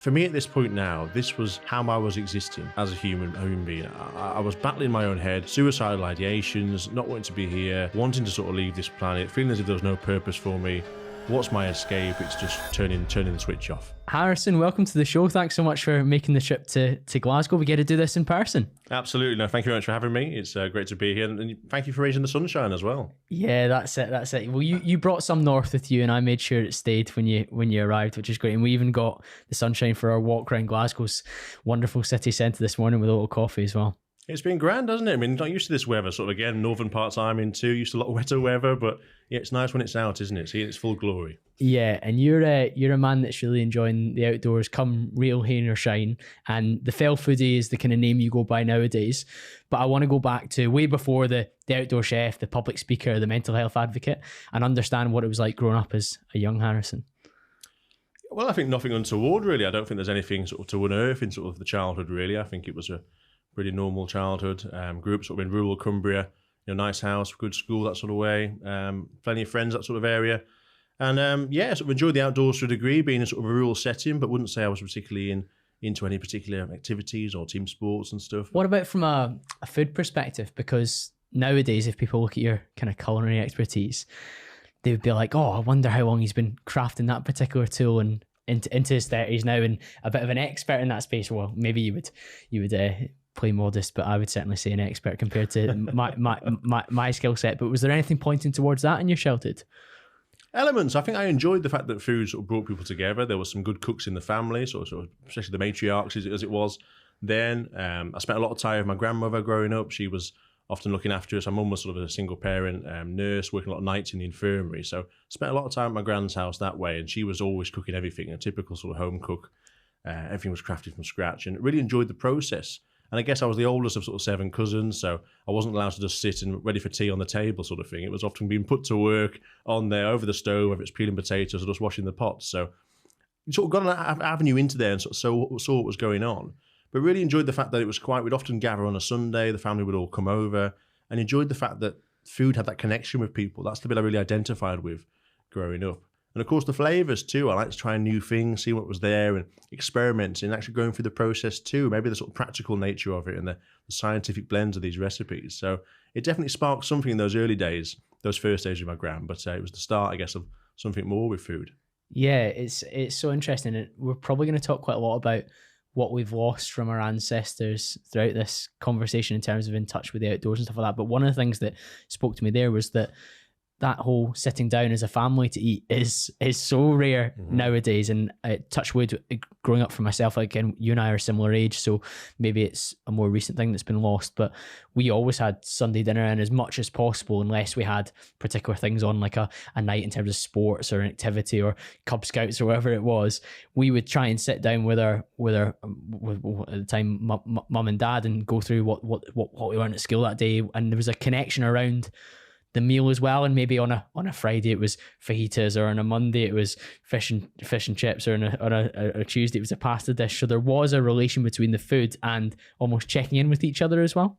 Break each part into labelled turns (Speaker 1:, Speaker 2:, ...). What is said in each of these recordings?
Speaker 1: For me at this point now, this was how I was existing as a human being. I was battling my own head, suicidal ideations, not wanting to be here, wanting to sort of leave this planet, feeling as if there was no purpose for me. What's my escape? It's just turning the switch off.
Speaker 2: Harrison, welcome to the show. Thanks so much for making the trip to Glasgow. We get to do this in person.
Speaker 1: Absolutely. No, thank you very much for having me. It's great to be here. And thank you for raising the sunshine as well.
Speaker 2: Yeah, that's it. Well, you brought some north with you and I made sure it stayed when you arrived, which is great. And we even got the sunshine for our walk around Glasgow's wonderful city centre this morning with a little coffee as well.
Speaker 1: It's been grand, hasn't it? I mean, not used to this weather, sort of, again, northern parts I'm in too, used to a lot of wetter weather, but yeah, it's nice when it's out, isn't it? Seeing its full glory.
Speaker 2: Yeah, and you're a man that's really enjoying the outdoors, come real rain or shine, and the Fell Foodie is the kind of name you go by nowadays. But I want to go back to way before the outdoor chef, the public speaker, the mental health advocate, and understand what it was like growing up as a young Harrison.
Speaker 1: Well, I think nothing untoward, really. I don't think there's anything sort of to unearth in sort of the childhood, really. I think it was a pretty normal childhood. Grew up sort of in rural Cumbria, nice house, good school, that sort of way. Plenty of friends, that sort of area. And sort of enjoyed the outdoors to a degree, being in sort of a rural setting, but wouldn't say I was particularly into any particular activities or team sports and stuff.
Speaker 2: What about from a food perspective? Because nowadays, if people look at your kind of culinary expertise, they would be like, oh, I wonder how long he's been crafting that particular tool and into his 30s now and a bit of an expert in that space. Well, maybe you would play modest, but I would certainly say an expert compared to my skill set. But was there anything pointing towards that in your childhood?
Speaker 1: Elements. I think I enjoyed the fact that food sort of brought people together. There was some good cooks in the family, sort of especially the matriarchs as it was then. I spent a lot of time with my grandmother growing up. She was often looking after us. My mum was sort of a single parent nurse, working a lot of nights in the infirmary. So spent a lot of time at my grand's house that way, and she was always cooking everything, a typical sort of home cook. Everything was crafted from scratch, and really enjoyed the process. And I guess I was the oldest of sort of 7 cousins, so I wasn't allowed to just sit and ready for tea on the table sort of thing. It was often being put to work on there over the stove, whether it's peeling potatoes or just washing the pots. So you sort of got an avenue into there and sort of saw what was going on. But really enjoyed the fact that it was quiet. We'd often gather on a Sunday, the family would all come over, and enjoyed the fact that food had that connection with people. That's the bit I really identified with growing up. And of course, the flavours too. I like to try new things, see what was there, and experiment and actually going through the process too. Maybe the sort of practical nature of it and the scientific blends of these recipes. So it definitely sparked something in those early days, those first days with my gran. But it was the start, I guess, of something more with food.
Speaker 2: Yeah, it's so interesting. And we're probably going to talk quite a lot about what we've lost from our ancestors throughout this conversation in terms of in touch with the outdoors and stuff like that. But one of the things that spoke to me there was that whole sitting down as a family to eat is so rare nowadays. And touch wood, growing up for myself, again, you and I are similar age, so maybe it's a more recent thing that's been lost, but we always had Sunday dinner, and as much as possible, unless we had particular things on, like a night in terms of sports or an activity or Cub Scouts or whatever it was, we would try and sit down with our at the time mum and dad and go through what we learned at school that day. And there was a connection around the meal as well. And maybe on a Friday it was fajitas, or on a Monday it was fish and chips, or on a Tuesday it was a pasta dish. So there was a relation between the food and almost checking in with each other as well.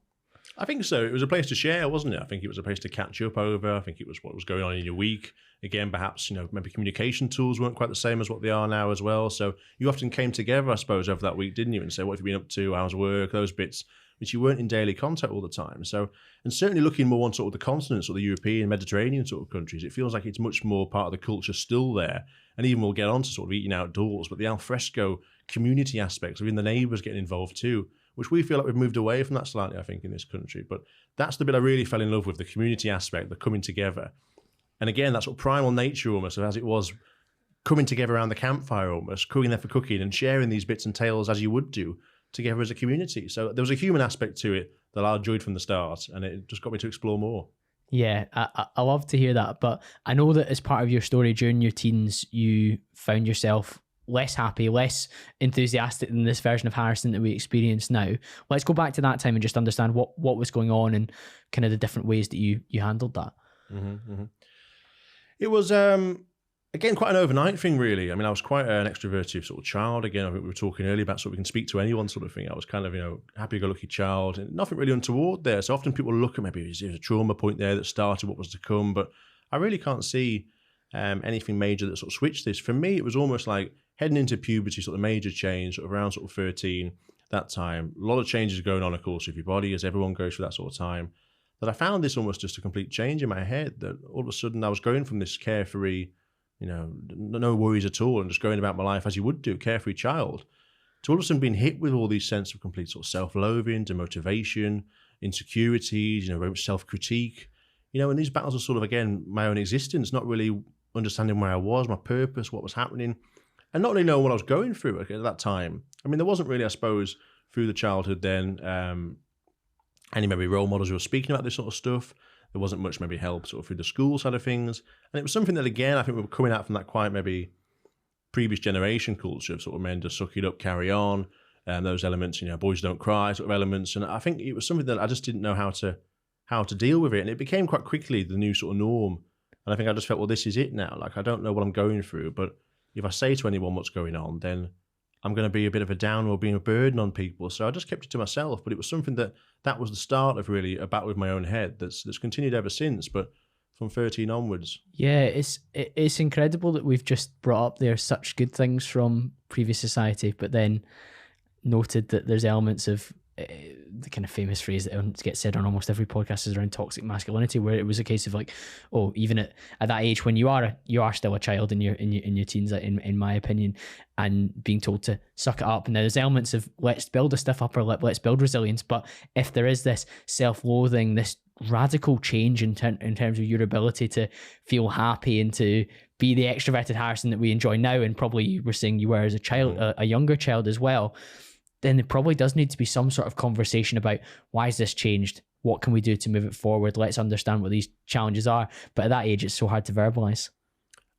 Speaker 1: I think so. It was a place to share, wasn't it? I think it was a place to catch up over. I think it was what was going on in your week. Again, perhaps, maybe communication tools weren't quite the same as what they are now as well. So you often came together, I suppose, over that week, didn't you? And say, what have you been up to? How's work? Those bits, which you weren't in daily contact all the time. So, and certainly looking more on sort of the continents or the European, Mediterranean sort of countries, it feels like it's much more part of the culture still there. And even we'll get on to sort of eating outdoors, but the alfresco community aspects, even the neighbours getting involved too, which we feel like we've moved away from that slightly, I think, in this country. But that's the bit I really fell in love with, the community aspect, the coming together. And again, that sort of primal nature almost, as it was coming together around the campfire almost, cooking there for cooking and sharing these bits and tales as you would do together as a community. So there was a human aspect to it that I enjoyed from the start, and it just got me to explore more.
Speaker 2: Yeah, I love to hear that. But I know that as part of your story during your teens, you found yourself less happy, less enthusiastic than this version of Harrison that we experience now. Let's go back to that time and just understand what was going on and kind of the different ways that you handled that.
Speaker 1: It was, again, quite an overnight thing, really. I mean, I was quite an extroverted sort of child. Again, I think we were talking earlier about sort of we can speak to anyone sort of thing. I was kind of, happy-go-lucky child, and nothing really untoward there. So often people look at maybe there's a trauma point there that started what was to come, but I really can't see anything major that sort of switched this. For me, it was almost like heading into puberty, sort of major change, sort of around sort of 13, that time. A lot of changes going on, of course, with your body as everyone goes through that sort of time. But I found this almost just a complete change in my head, that all of a sudden I was going from this carefree, no worries at all, and just going about my life as you would do, carefree child, to all of a sudden being hit with all these sense of complete sort of self-loathing, demotivation, insecurities, very much self-critique, and these battles are sort of, again, my own existence, not really understanding where I was, my purpose, what was happening, and not really knowing what I was going through at that time. I mean, there wasn't really, I suppose, through the childhood then, any maybe role models who were speaking about this sort of stuff. There wasn't much maybe help sort of through the school side of things. And it was something that, again, I think we were coming out from that quite maybe previous generation culture of sort of men to suck it up, carry on, and those elements, boys don't cry sort of elements. And I think it was something that I just didn't know how to deal with it. And it became quite quickly the new sort of norm. And I think I just felt, well, this is it now. Like, I don't know what I'm going through, but if I say to anyone what's going on, then I'm going to be a bit of a down or being a burden on people. So I just kept it to myself. But it was something that was the start of really a battle with my own head that's continued ever since, but from 13 onwards.
Speaker 2: Yeah, it's incredible that we've just brought up there such good things from previous society, but then noted that there's elements of the kind of famous phrase that gets said on almost every podcast is around toxic masculinity, where it was a case of like, oh, even at that age when you are still a child in your teens, in my opinion, and being told to suck it up. And there's elements of let's build a stiff upper lip, let's build resilience. But if there is this self-loathing, this radical change in terms of your ability to feel happy and to be the extroverted Harrison that we enjoy now, and probably you were saying you were as a child, a younger child as well, then there probably does need to be some sort of conversation about why has this changed? What can we do to move it forward? Let's understand what these challenges are. But at that age, it's so hard to verbalize.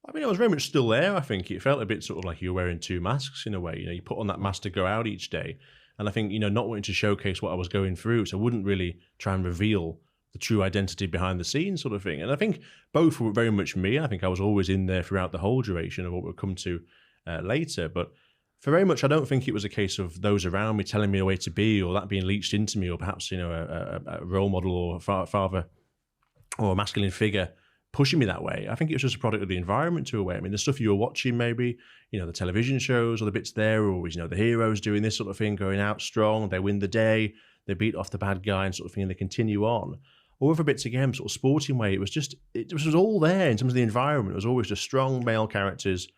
Speaker 1: I mean, I was very much still there, I think. It felt a bit sort of like you were wearing two masks in a way. You put on that mask to go out each day. And I think, not wanting to showcase what I was going through, so I wouldn't really try and reveal the true identity behind the scenes sort of thing. And I think both were very much me. I think I was always in there throughout the whole duration of what we'll come to later. But for very much, I don't think it was a case of those around me telling me a way to be, or that being leached into me, or perhaps, a role model or a father or a masculine figure pushing me that way. I think it was just a product of the environment to a way. I mean, the stuff you were watching, maybe, the television shows or the bits there, or always, the heroes doing this sort of thing, going out strong, they win the day, they beat off the bad guy and sort of thing, and they continue on. Or other bits, again, sort of sporting way, it was all there in terms of the environment. It was always just strong male characters,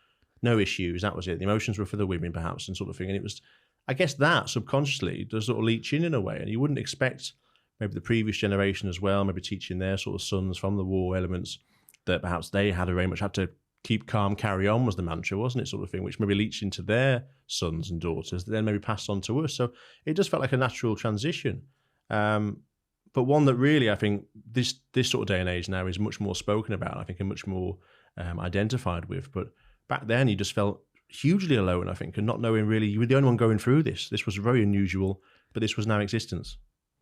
Speaker 1: no issues, that was it. The emotions were for the women, perhaps, and sort of thing. And it was, I guess, that subconsciously does sort of leach in a way. And you wouldn't expect maybe the previous generation as well, maybe teaching their sort of sons from the war elements, that perhaps they had very much had to keep calm, carry on was the mantra, wasn't it, sort of thing, which maybe leached into their sons and daughters, that then maybe passed on to us. So it just felt like a natural transition. But one that really, I think, this sort of day and age now is much more spoken about, I think, and much more identified with. But back then, you just felt hugely alone, I think, and not knowing really, you were the only one going through this. This was very unusual, but this was now existence.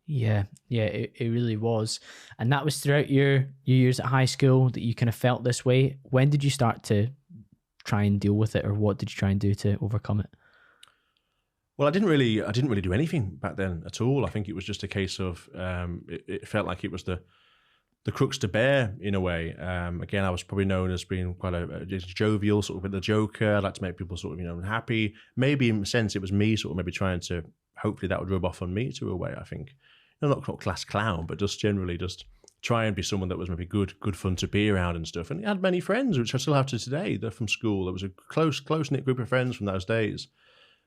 Speaker 2: Yeah, it really was. And that was throughout your years at high school that you kind of felt this way. When did you start to try and deal with it, or what did you try and do to overcome it?
Speaker 1: Well, I didn't really do anything back then at all. I think it was just a case of it felt like it was the crux to bear in a way. Again, I was probably known as being quite a jovial, sort of the joker. I'd like to make people sort of, happy. Maybe in a sense it was me sort of maybe trying to, hopefully that would rub off on me to a way, I think. Not class clown, but just generally just try and be someone that was maybe good fun to be around and stuff. And I had many friends, which I still have to today. They're from school. There was a close-knit group of friends from those days.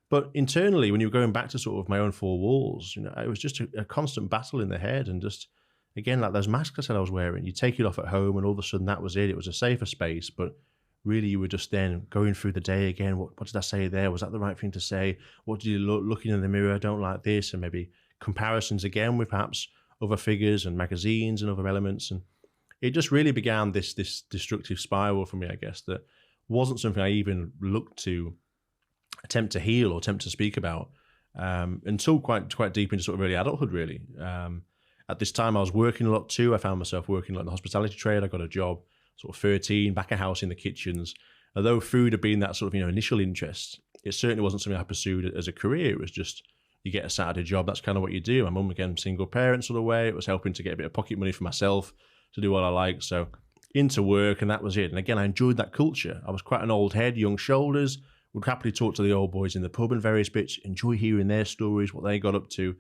Speaker 1: But internally, when you were going back to sort of my own four walls, it was just a constant battle in the head. And just, again, like those masks I said I was wearing, you take it off at home and all of a sudden that was it. It was a safer space, but really you were just then going through the day again. What did I say there? Was that the right thing to say? What did you looking in the mirror? I don't like this. And maybe comparisons again with perhaps other figures and magazines and other elements. And it just really began this destructive spiral for me, I guess, that wasn't something I even looked to attempt to heal or attempt to speak about until quite deep into sort of early adulthood, really. At this time, I was working a lot too. I found myself working like in the hospitality trade. I got a job, sort of 13, back of house in the kitchens. Although food had been that sort of initial interest, it certainly wasn't something I pursued as a career. It was just, you get a Saturday job, that's kind of what you do. My mum, again, single parent sort of way. It was helping to get a bit of pocket money for myself to do what I like. So into work, and that was it. And again, I enjoyed that culture. I was quite an old head, young shoulders, would happily talk to the old boys in the pub and various bits, enjoy hearing their stories, what they got up to,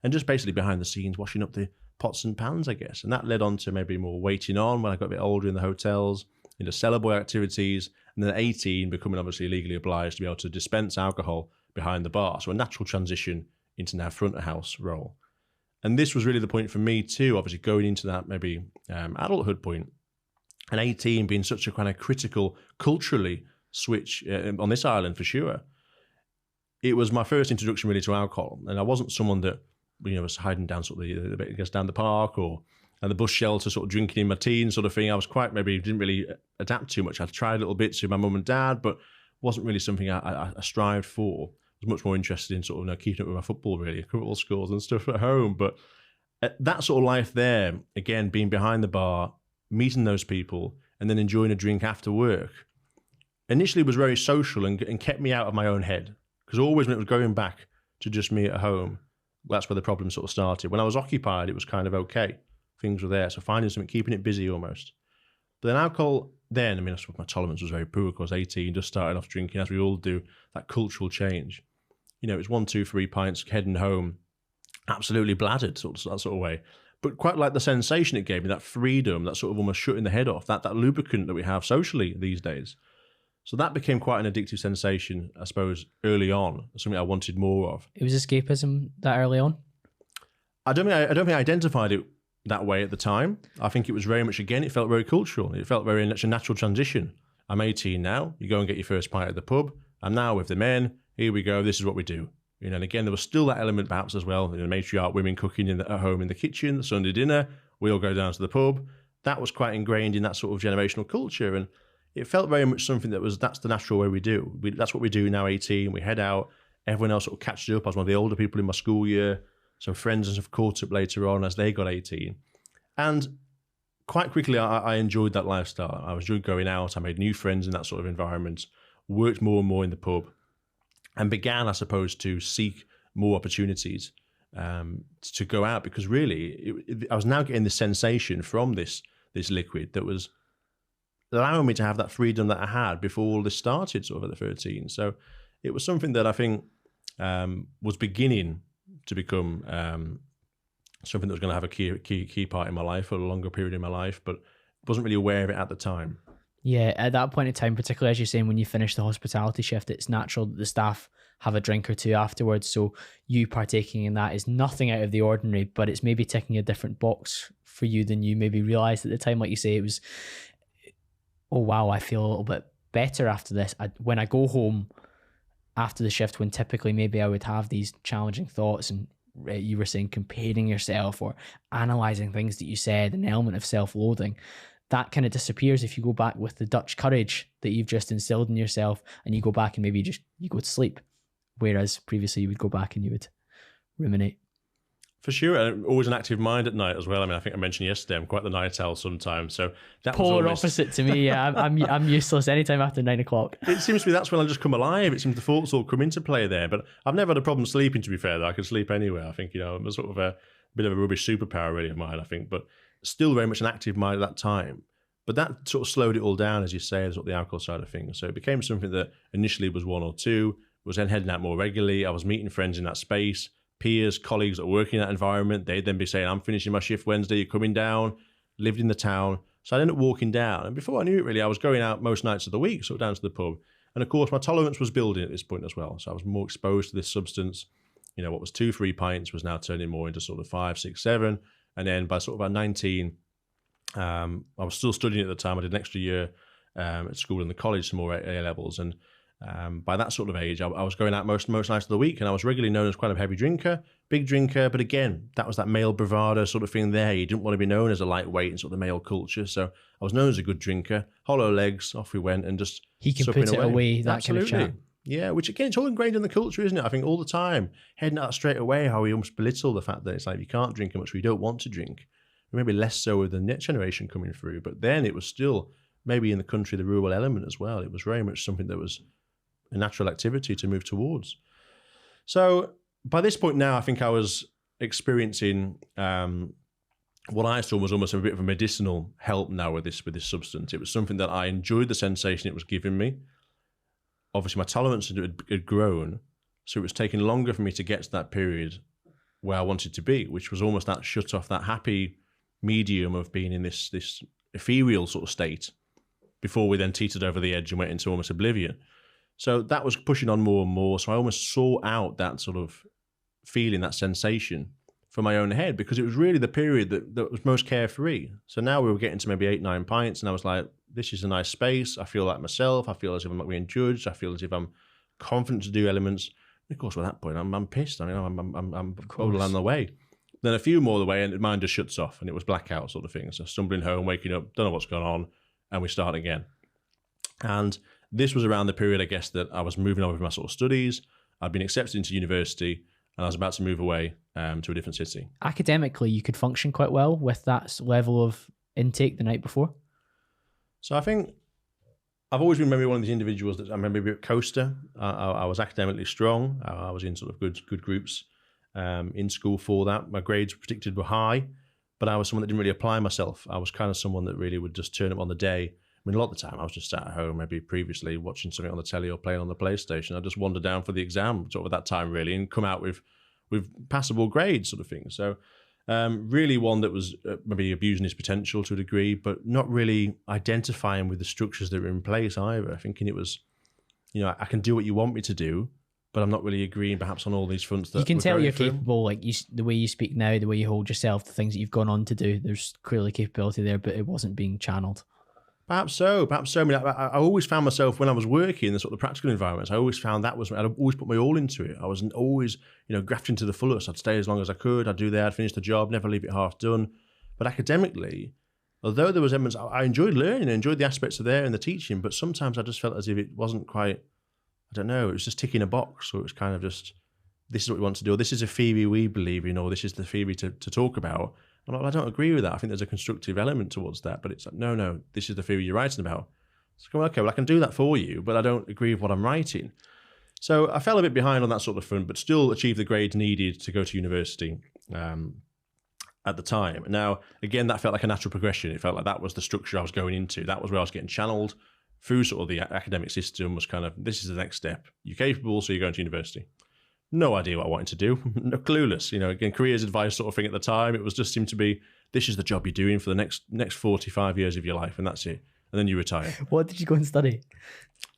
Speaker 1: and just basically behind the scenes, washing up the pots and pans, I guess. And that led on to maybe more waiting on when I got a bit older in the hotels, into cellar boy activities, and then at 18, becoming obviously legally obliged to be able to dispense alcohol behind the bar. So a natural transition into now front of house role. And this was really the point for me too, obviously going into that maybe adulthood point. And 18 being such a kind of critical, culturally switch on this island for sure. It was my first introduction really to alcohol. And I wasn't someone that, was hiding down sort of the bit, I guess, down the park or at the bus shelter, sort of drinking in my teens sort of thing. I was quite, maybe didn't really adapt too much. I tried little bits with my mum and dad, but wasn't really something I strived for. I was much more interested in sort of keeping up with my football, really, football scores and stuff at home. But that sort of life there, again, being behind the bar, meeting those people, and then enjoying a drink after work, initially was very social and kept me out of my own head. Because always when it was going back to just me at home, that's where the problem sort of started. When I was occupied, it was kind of okay. Things were there. So finding something, keeping it busy almost. But then alcohol, I suppose my tolerance was very poor. I was 18, just starting off drinking, as we all do, that cultural change. It was 1, 2, 3 pints, heading home, absolutely bladdered, that sort of way. But quite like the sensation it gave me, that freedom, that sort of almost shutting the head off, that lubricant that we have socially these days. So that became quite an addictive sensation, I suppose, early on, something I wanted more of.
Speaker 2: It was escapism that early on?
Speaker 1: I don't think I identified it that way at the time. I think it was very much, again, it felt very cultural. It felt very much a natural transition. I'm 18 now. You go and get your first pint at the pub. I'm now with the men. Here we go. This is what we do. And again, there was still that element perhaps as well. Matriarch women cooking at home in the kitchen, the Sunday dinner. We all go down to the pub. That was quite ingrained in that sort of generational culture. And it felt very much something that's the natural way we do. That's what we do now, 18. We head out. Everyone else sort of catches up. I was one of the older people in my school year. So friends have caught up later on as they got 18. And quite quickly, I enjoyed that lifestyle. I enjoyed going out. I made new friends in that sort of environment, worked more and more in the pub, and began, I suppose, to seek more opportunities to go out, because really, I was now getting this sensation from this liquid that was allowing me to have that freedom that I had before all this started, sort of at the 13. So it was something that I think was beginning to become something that was going to have a key part in my life for a longer period in my life, but wasn't really aware of it at the time.
Speaker 2: Yeah, at that point in time, particularly as you're saying, when you finish the hospitality shift, it's natural that the staff have a drink or two afterwards. So you partaking in that is nothing out of the ordinary, but it's maybe ticking a different box for you than you maybe realized at the time. Like you say, it was, oh wow, I feel a little bit better after this. When I go home after the shift, when typically maybe I would have these challenging thoughts, and you were saying comparing yourself or analyzing things that you said, an element of self-loathing, that kind of disappears if you go back with the Dutch courage that you've just instilled in yourself, and you go back and maybe you go to sleep. Whereas previously you would go back and you would ruminate.
Speaker 1: For sure, and always an active mind at night as well. I mean, I think I mentioned yesterday, I'm quite the night owl sometimes. So that
Speaker 2: polar
Speaker 1: was
Speaker 2: opposite to me. Yeah, I'm useless anytime after 9 o'clock.
Speaker 1: It seems to me that's when I just come alive. It seems the thoughts all come into play there. But I've never had a problem sleeping, to be fair. Though I can sleep anywhere. I think, I'm sort of a bit of a rubbish superpower really of mine, I think. But still very much an active mind at that time. But that sort of slowed it all down, as you say, as what the alcohol side of things. So it became something that initially was 1 or 2, was then heading out more regularly. I was meeting friends in that space, peers, colleagues that were working in that environment. They'd then be saying, I'm finishing my shift Wednesday, you're coming down, lived in the town. So I ended up walking down. And before I knew it really, I was going out most nights of the week, sort of down to the pub. And of course, my tolerance was building at this point as well. So I was more exposed to this substance. What was 2, 3 pints was now turning more into sort of 5, 6, 7. And then by sort of about 19, I was still studying at the time. I did an extra year at school and the college, some more A levels. And by that sort of age, I was going out most nights of the week, and I was regularly known as quite a heavy drinker, big drinker. But again, that was that male bravado sort of thing there. You didn't want to be known as a lightweight in sort of the male culture. So I was known as a good drinker, hollow legs, off we went, and just
Speaker 2: he can put it away, that
Speaker 1: Absolutely.
Speaker 2: Kind of chat.
Speaker 1: Yeah, which again, it's all ingrained in the culture, isn't it? I think all the time, heading out straight away, how we almost belittle the fact that it's like you can't drink as much, we don't want to drink. Maybe less so with the next generation coming through, but then it was still maybe in the country, the rural element as well. It was very much something that was a natural activity to move towards. So by this point now, I think I was experiencing what I saw was almost a bit of a medicinal help now with this substance. It was something that I enjoyed the sensation it was giving me. Obviously, my tolerance had grown, so it was taking longer for me to get to that period where I wanted to be, which was almost that shut off, that happy medium of being in this ethereal sort of state before we then teetered over the edge and went into almost oblivion. So that was pushing on more and more. So I almost sought out that sort of feeling, that sensation for my own head, because it was really the period that was most carefree. So now we were getting to maybe 8-9 pints, and I was like, this is a nice space. I feel like myself. I feel as if I'm not being judged. I feel as if I'm confident to do elements. And of course, at that point, I'm pissed. I mean, I'm over on the way. Then a few more the way, and the mind just shuts off, and it was blackout sort of thing. So stumbling home, waking up, don't know what's going on, and we start again. And this was around the period, I guess, that I was moving on with my sort of studies. I'd been accepted into university, and I was about to move away to a different city. Academically,
Speaker 2: you could function quite well with that level of intake the night before?
Speaker 1: So I think I've always been maybe one of these individuals that I'm maybe a bit coaster. I was academically strong. I was in sort of good groups in school for that. My grades predicted were high, but I was someone that didn't really apply myself. I was kind of someone that really would just turn up on the day. I mean, a lot of the time I was just sat at home, maybe previously watching something on the telly or playing on the PlayStation. I just wander down for the exam sort of at that time really, and come out with passable grades sort of thing. So really one that was maybe abusing his potential to a degree, but not really identifying with the structures that were in place either. Thinking it was, I can do what you want me to do, but I'm not really agreeing perhaps on all these fronts that
Speaker 2: you can tell you're capable, like the way you speak now, the way you hold yourself, the things that you've gone on to do. There's clearly capability there, but it wasn't being channeled.
Speaker 1: Perhaps so. I mean, I always found myself when I was working in the sort of practical environments, I always found I'd always put my all into it. I wasn't always, grafting to the fullest. I'd stay as long as I could. I'd do that. I'd finish the job, never leave it half done. But academically, although there was elements, I enjoyed learning, I enjoyed the aspects of there and the teaching, but sometimes I just felt as if it wasn't quite, I don't know, it was just ticking a box. So it was kind of just, this is what we want to do. Or this is a theory we believe in, or this is the theory to talk about. I'm like, well, I don't agree with that. I think there's a constructive element towards that, but it's like, no, this is the theory you're writing about. So, okay, well, I can do that for you, but I don't agree with what I'm writing. So I fell a bit behind on that sort of front, but still achieved the grades needed to go to university at the time. Now, again, that felt like a natural progression. It felt like that was the structure I was going into. That was where I was getting channeled through sort of the academic system. Was kind of, this is the next step. You're capable, so you're going to university. No idea what I wanted to do. Clueless. Again, careers advice sort of thing at the time. It was just seemed to be, this is the job you're doing for the next 45 years of your life, and that's it. And then you retire.
Speaker 2: What did you go and study?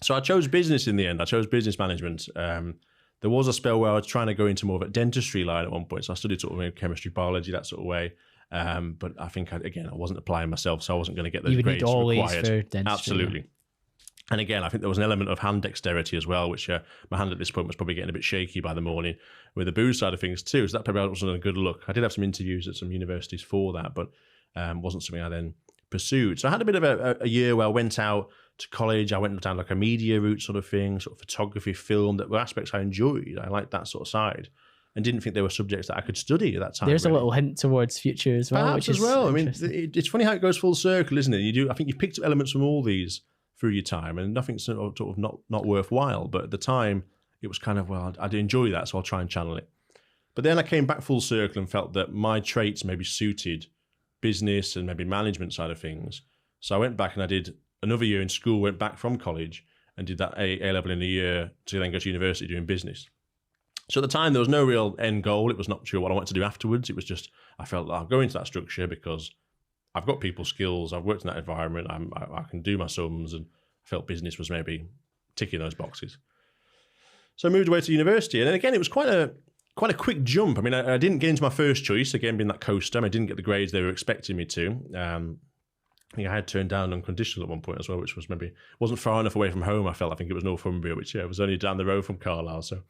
Speaker 1: So I chose business in the end. I chose business management. There was a spell where I was trying to go into more of a dentistry line at one point. So I studied sort of chemistry, biology, that sort of way. But I think, I wasn't applying myself, so I wasn't going to get those grades required. You would need all A's for dentistry. Absolutely. Yeah. And again, I think there was an element of hand dexterity as well, which my hand at this point was probably getting a bit shaky by the morning with the booze side of things too. So that probably wasn't a good look. I did have some interviews at some universities for that, but wasn't something I then pursued. So I had a bit of a year where I went out to college. I went down like a media route sort of thing, sort of photography, film, that were aspects I enjoyed. I liked that sort of side and didn't think there were subjects that I could study at that time.
Speaker 2: There's really a little hint towards future as well.
Speaker 1: Perhaps as well. I mean, it's funny how it goes full circle, isn't it? I think you picked up elements from all these through your time, and nothing's sort of not worthwhile. But at the time, it was kind of, well, I do enjoy that, so I'll try and channel it. But then I came back full circle and felt that my traits maybe suited business and maybe management side of things. So I went back and I did another year in school, went back from college and did that A-level in a year to then go to university doing business. So at the time, there was no real end goal. It was not sure what I wanted to do afterwards. It was just, I felt I'll go into that structure because I've got people skills, I've worked in that environment, I can do my sums, and I felt business was maybe ticking those boxes. So I moved away to university, and then again, it was quite a quick jump. I mean, I didn't get into my first choice, again, being that coaster. I didn't get the grades they were expecting me to. I think I had turned down unconditional at one point as well, which was maybe, wasn't far enough away from home, I felt. I think it was Northumbria, which was only down the road from Carlisle, so I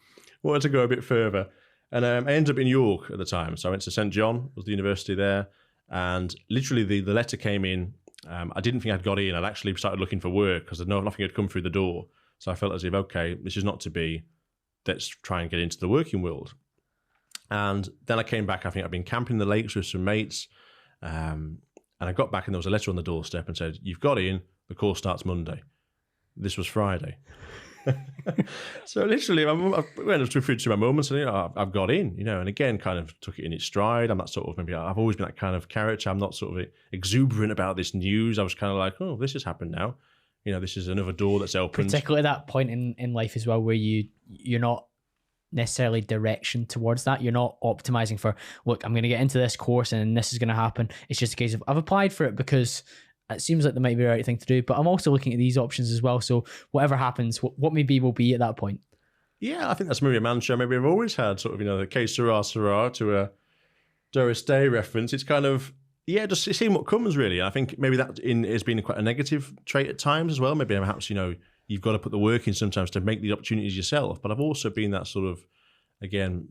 Speaker 1: wanted to go a bit further. And I ended up in York at the time, so I went to St John, was the university there. And literally the letter came in. I didn't think I'd got in. I'd actually started looking for work because nothing had come through the door. So I felt as if, okay, this is not to be. Let's try and get into the working world. And then I came back. I think I'd been camping in the lakes with some mates. And I got back and there was a letter on the doorstep and said, you've got in. The course starts Monday. This was Friday. So literally, I went up to my mum and said, I've got in, and again, kind of took it in its stride. I'm not sort of, maybe I've always been that kind of character. I'm not sort of exuberant about this news. I was kind of like, oh, this has happened now. This is another door that's opened.
Speaker 2: Particularly at that point in life as well, where you're not necessarily direction towards that. You're not optimizing for, look, I'm going to get into this course and this is going to happen. It's just a case of, I've applied for it because it seems like that might be the right thing to do, but I'm also looking at these options as well. So whatever happens, what may be will be at that point.
Speaker 1: Yeah, I think that's maybe a mantra. Maybe I've always had sort of, the case sera sera to a Doris Day reference. It's kind of, just seeing what comes really. I think maybe that has been quite a negative trait at times as well. Maybe perhaps, you've got to put the work in sometimes to make the opportunities yourself. But I've also been that sort of, again,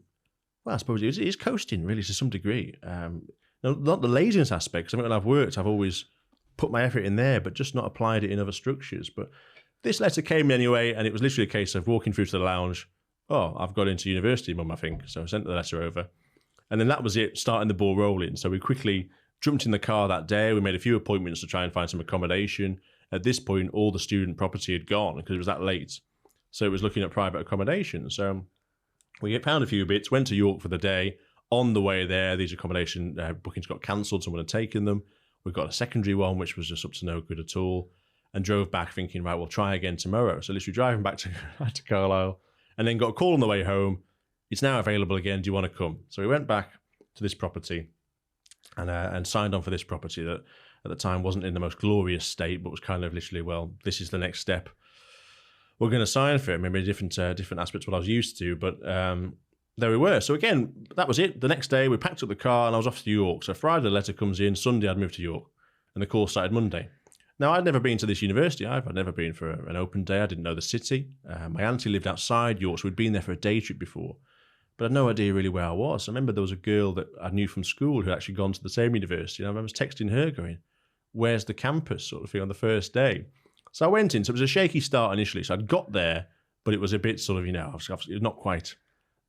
Speaker 1: well, I suppose it is coasting really to some degree. Not the laziness aspect, because I think when I've worked, I've always put my effort in there, but just not applied it in other structures. But this letter came anyway, and it was literally a case of walking through to the lounge. Oh, I've got into university, Mum, I think. So I sent the letter over. And then that was it, starting the ball rolling. So we quickly jumped in the car that day. We made a few appointments to try and find some accommodation. At this point, all the student property had gone because it was that late. So it was looking at private accommodation. So we found a few bits, went to York for the day. On the way there, these accommodation bookings got cancelled. Someone had taken them. We got a secondary one, which was just up to no good at all, and drove back thinking, right, we'll try again tomorrow. So literally driving back to Carlisle, and then got a call on the way home. It's now available again. Do you want to come? So we went back to this property and signed on for this property that at the time wasn't in the most glorious state, but was kind of literally, well, this is the next step. We're going to sign for it. Maybe different aspects of what I was used to, but there we were. So again, that was it. The next day, we packed up the car and I was off to York. So Friday, the letter comes in. Sunday, I'd moved to York. And the course started Monday. Now, I'd never been to this university. I'd never been for an open day. I didn't know the city. My auntie lived outside York, so we'd been there for a day trip before. But I had no idea really where I was. I remember there was a girl that I knew from school who had actually gone to the same university. And I was texting her going, where's the campus sort of thing on the first day? So I went in. So it was a shaky start initially. So I'd got there, but it was a bit sort of, it was not quite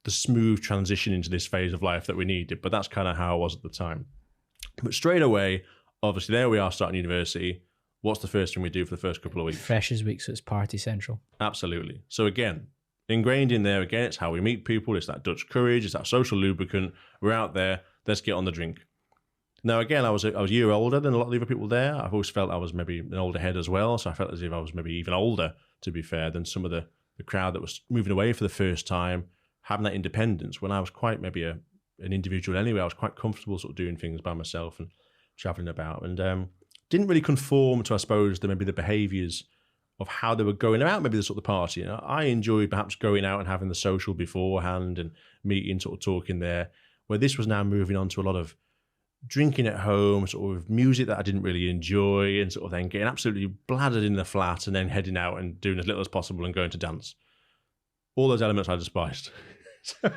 Speaker 1: the smooth transition into this phase of life that we needed, but that's kind of how I was at the time. But straight away, obviously, there we are starting university. What's the first thing we do for the first couple of weeks?
Speaker 2: Freshers week, so it's party central.
Speaker 1: Absolutely. So again, ingrained in there again, it's how we meet people. It's that Dutch courage. It's that social lubricant. We're out there. Let's get on the drink. Now, again, I was a year older than a lot of the other people there. I've always felt I was maybe an older head as well. So I felt as if I was maybe even older, to be fair, than some of the crowd that was moving away for the first time, having that independence. When I was quite maybe an individual anyway, I was quite comfortable sort of doing things by myself and traveling about, and didn't really conform to, I suppose, the behaviours of how they were going about maybe the sort of party. I enjoyed perhaps going out and having the social beforehand and meeting, sort of talking there, where this was now moving on to a lot of drinking at home, sort of music that I didn't really enjoy, and sort of then getting absolutely bladdered in the flat and then heading out and doing as little as possible and going to dance. All those elements I despised.
Speaker 2: Well,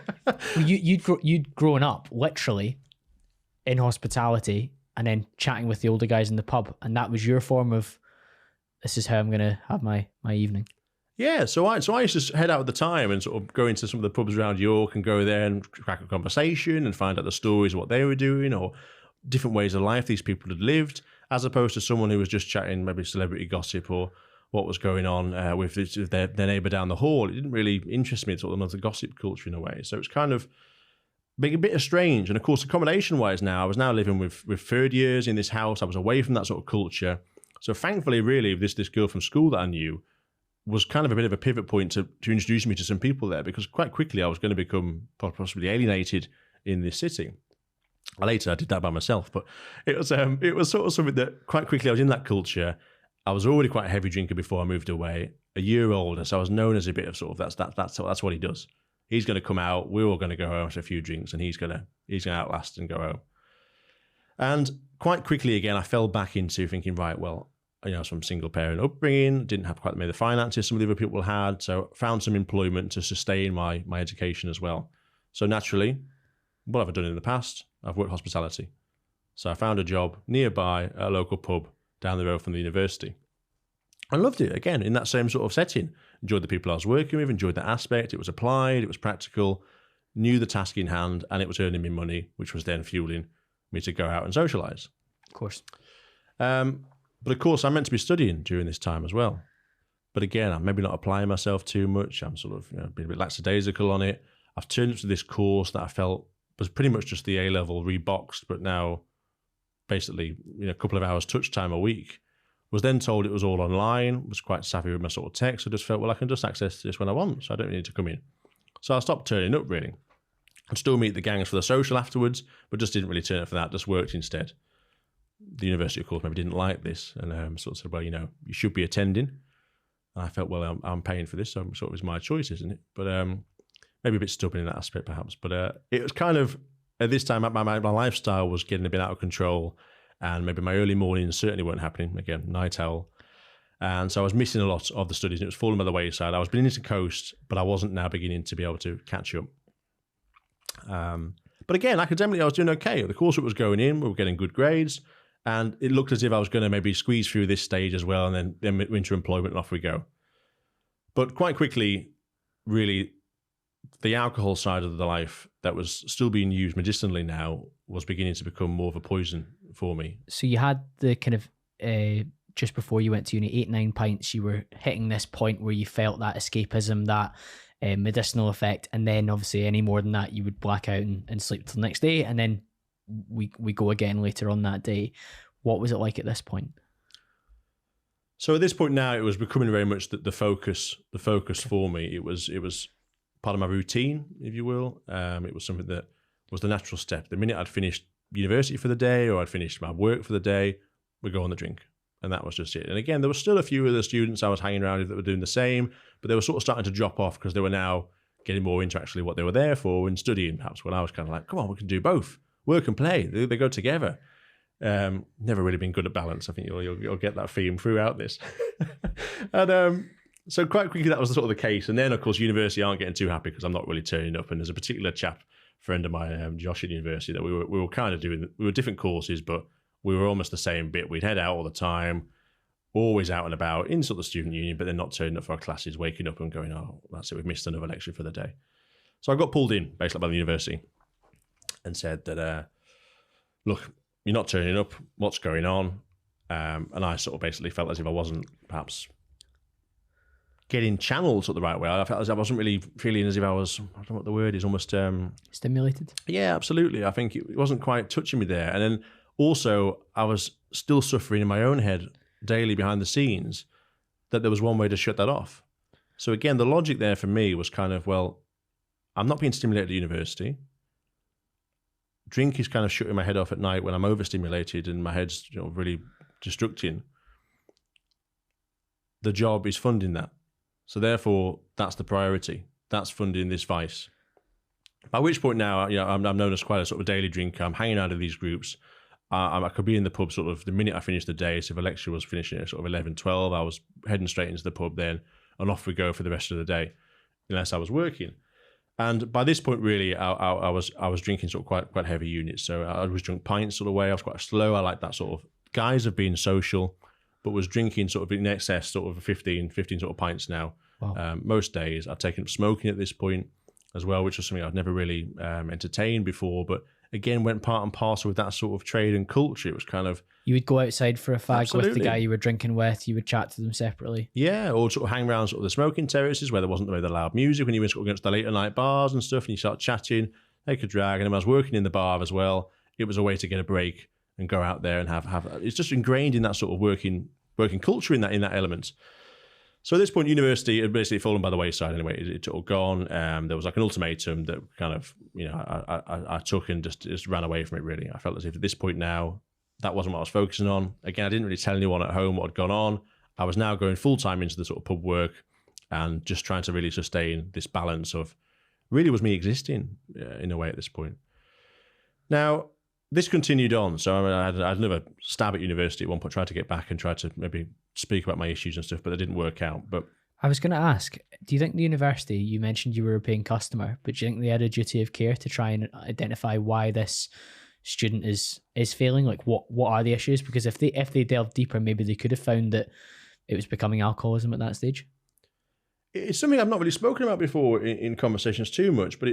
Speaker 2: you'd grown up literally in hospitality and then chatting with the older guys in the pub, and that was your form of, this is how I'm going to have my evening.
Speaker 1: Yeah, so I used to head out at the time and sort of go into some of the pubs around York and go there and crack a conversation and find out the stories of what they were doing or different ways of life these people had lived, as opposed to someone who was just chatting maybe celebrity gossip or what was going on with their neighbour down the hall. It didn't really interest me, sort of the gossip culture in a way. So it's kind of being a bit strange. And of course, accommodation-wise now, I was now living with third years in this house. I was away from that sort of culture. So thankfully, really, this girl from school that I knew was kind of a bit of a pivot point to introduce me to some people there, because quite quickly I was going to become possibly alienated in this city. Later, I did that by myself, but it was sort of something that quite quickly I was in that culture. I was already quite a heavy drinker before I moved away, a year older, so I was known as a bit of sort of that's what he does. He's going to come out, we're all going to go home after a few drinks, and he's going to outlast and go home. And quite quickly again, I fell back into thinking, right, well, some single parent upbringing, didn't have quite the finances some of the other people had, so found some employment to sustain my education as well. So naturally, what have I done in the past? I've worked hospitality. So I found a job nearby at a local pub down the road from the university. I loved it, again, in that same sort of setting. Enjoyed the people I was working with, enjoyed that aspect. It was applied, it was practical, knew the task in hand, and it was earning me money, which was then fueling me to go out and socialise.
Speaker 2: Of course.
Speaker 1: But of course, I'm meant to be studying during this time as well. But again, I'm maybe not applying myself too much. I'm sort of being a bit lackadaisical on it. I've turned up to this course that I felt was pretty much just the A-level reboxed, but now basically a couple of hours touch time a week. Was then told it was all online, was quite savvy with my sort of tech. So I just felt, well, I can just access this when I want, so I don't need to come in. So I stopped turning up really. I'd still meet the gangs for the social afterwards, but just didn't really turn up for that, just worked instead. The university, of course, maybe didn't like this and sort of said, well, you should be attending. And I felt, well, I'm paying for this, so sort of it's my choice, isn't it? But maybe a bit stubborn in that aspect, perhaps. But it was kind of, at this time, my lifestyle was getting a bit out of control, and maybe my early mornings certainly weren't happening. Again, night owl. And so I was missing a lot of the studies, and it was falling by the wayside. I was beginning to coast, but I wasn't now beginning to be able to catch up. But again, academically, I was doing okay. The coursework was going in, we were getting good grades, and it looked as if I was going to maybe squeeze through this stage as well, and then into employment, and off we go. But quite quickly, really, the alcohol side of the life that was still being used medicinally now was beginning to become more of a poison for me.
Speaker 2: So you had the kind of, just before you went to uni, 8-9 pints, you were hitting this point where you felt that escapism, that medicinal effect, and then obviously any more than that, you would black out and sleep till the next day, and then we go again later on that day. What was it like at this point?
Speaker 1: So at this point now, it was becoming very much the focus for me. It was part of my routine, if you will. It was something that was the natural step. The minute I'd finished university for the day, or I'd finished my work for the day, we'd go on the drink. And that was just it. And again, there were still a few other students I was hanging around with that were doing the same, but they were sort of starting to drop off because they were now getting more into actually what they were there for and studying, perhaps, when I was kind of like, come on, we can do both. Work and play. They go together. Never really been good at balance. I think you'll get that theme throughout this. And so quite quickly, that was sort of the case. And then, of course, university aren't getting too happy because I'm not really turning up. And there's a particular friend of mine, Josh, at university, that we were kind of doing, we were different courses, but we were almost the same bit. We'd head out all the time, always out and about in sort of student union, but then not turning up for our classes, waking up and going, oh, that's it, we've missed another lecture for the day. So I got pulled in, basically, by the university and said that, look, you're not turning up, what's going on? And I sort of basically felt as if I wasn't perhaps getting channeled sort of the right way. I felt as I wasn't really feeling as if I was, I don't know what the word is, almost...
Speaker 2: stimulated?
Speaker 1: Yeah, absolutely. I think it wasn't quite touching me there. And then also, I was still suffering in my own head daily behind the scenes that there was one way to shut that off. So again, the logic there for me was kind of, well, I'm not being stimulated at university. Drink is kind of shutting my head off at night when I'm overstimulated and my head's really destructing. The job is funding that. So therefore, that's the priority. That's funding this vice. By which point now, I'm known as quite a sort of daily drinker. I'm hanging out of these groups. I could be in the pub sort of the minute I finished the day. So if a lecture was finishing at sort of 11, 12, I was heading straight into the pub then, and off we go for the rest of the day, unless I was working. And by this point, really, I was drinking sort of quite heavy units. So I was drunk pints sort of way. I was quite slow. I like that sort of guise of being social, but was drinking sort of in excess, sort of 15 sort of pints now. Wow. Most days. I've taken up smoking at this point as well, which was something I'd never really entertained before, but again, went part and parcel with that sort of trade and culture. It was kind of...
Speaker 2: You would go outside for a fag
Speaker 1: Absolutely.
Speaker 2: With the guy you were drinking with, you would chat to them separately.
Speaker 1: Yeah, or sort of hang around sort of the smoking terraces where there wasn't the loud music, when you went sort of against the later night bars and stuff, and you start chatting, take a drag, and then I was working in the bar as well. It was a way to get a break and go out there and have it's just ingrained in that sort of working culture in that element. So at this point, university had basically fallen by the wayside anyway. It all gone. There was like an ultimatum that kind of, I took and just ran away from it, really. I felt as if at this point now, that wasn't what I was focusing on. Again, I didn't really tell anyone at home what had gone on. I was now going full-time into the sort of pub work and just trying to really sustain this balance of really was me existing in a way at this point. Now, this continued on. So I had another stab at university at one point, tried to get back and tried to maybe speak about my issues and stuff, but it didn't work out. But
Speaker 2: I was going to ask, do you think the university, you mentioned you were a paying customer, but do you think they had a duty of care to try and identify why this student is failing? Like what are the issues? Because if they delved deeper, maybe they could have found that it was becoming alcoholism at that stage.
Speaker 1: It's something I've not really spoken about before in conversations too much, but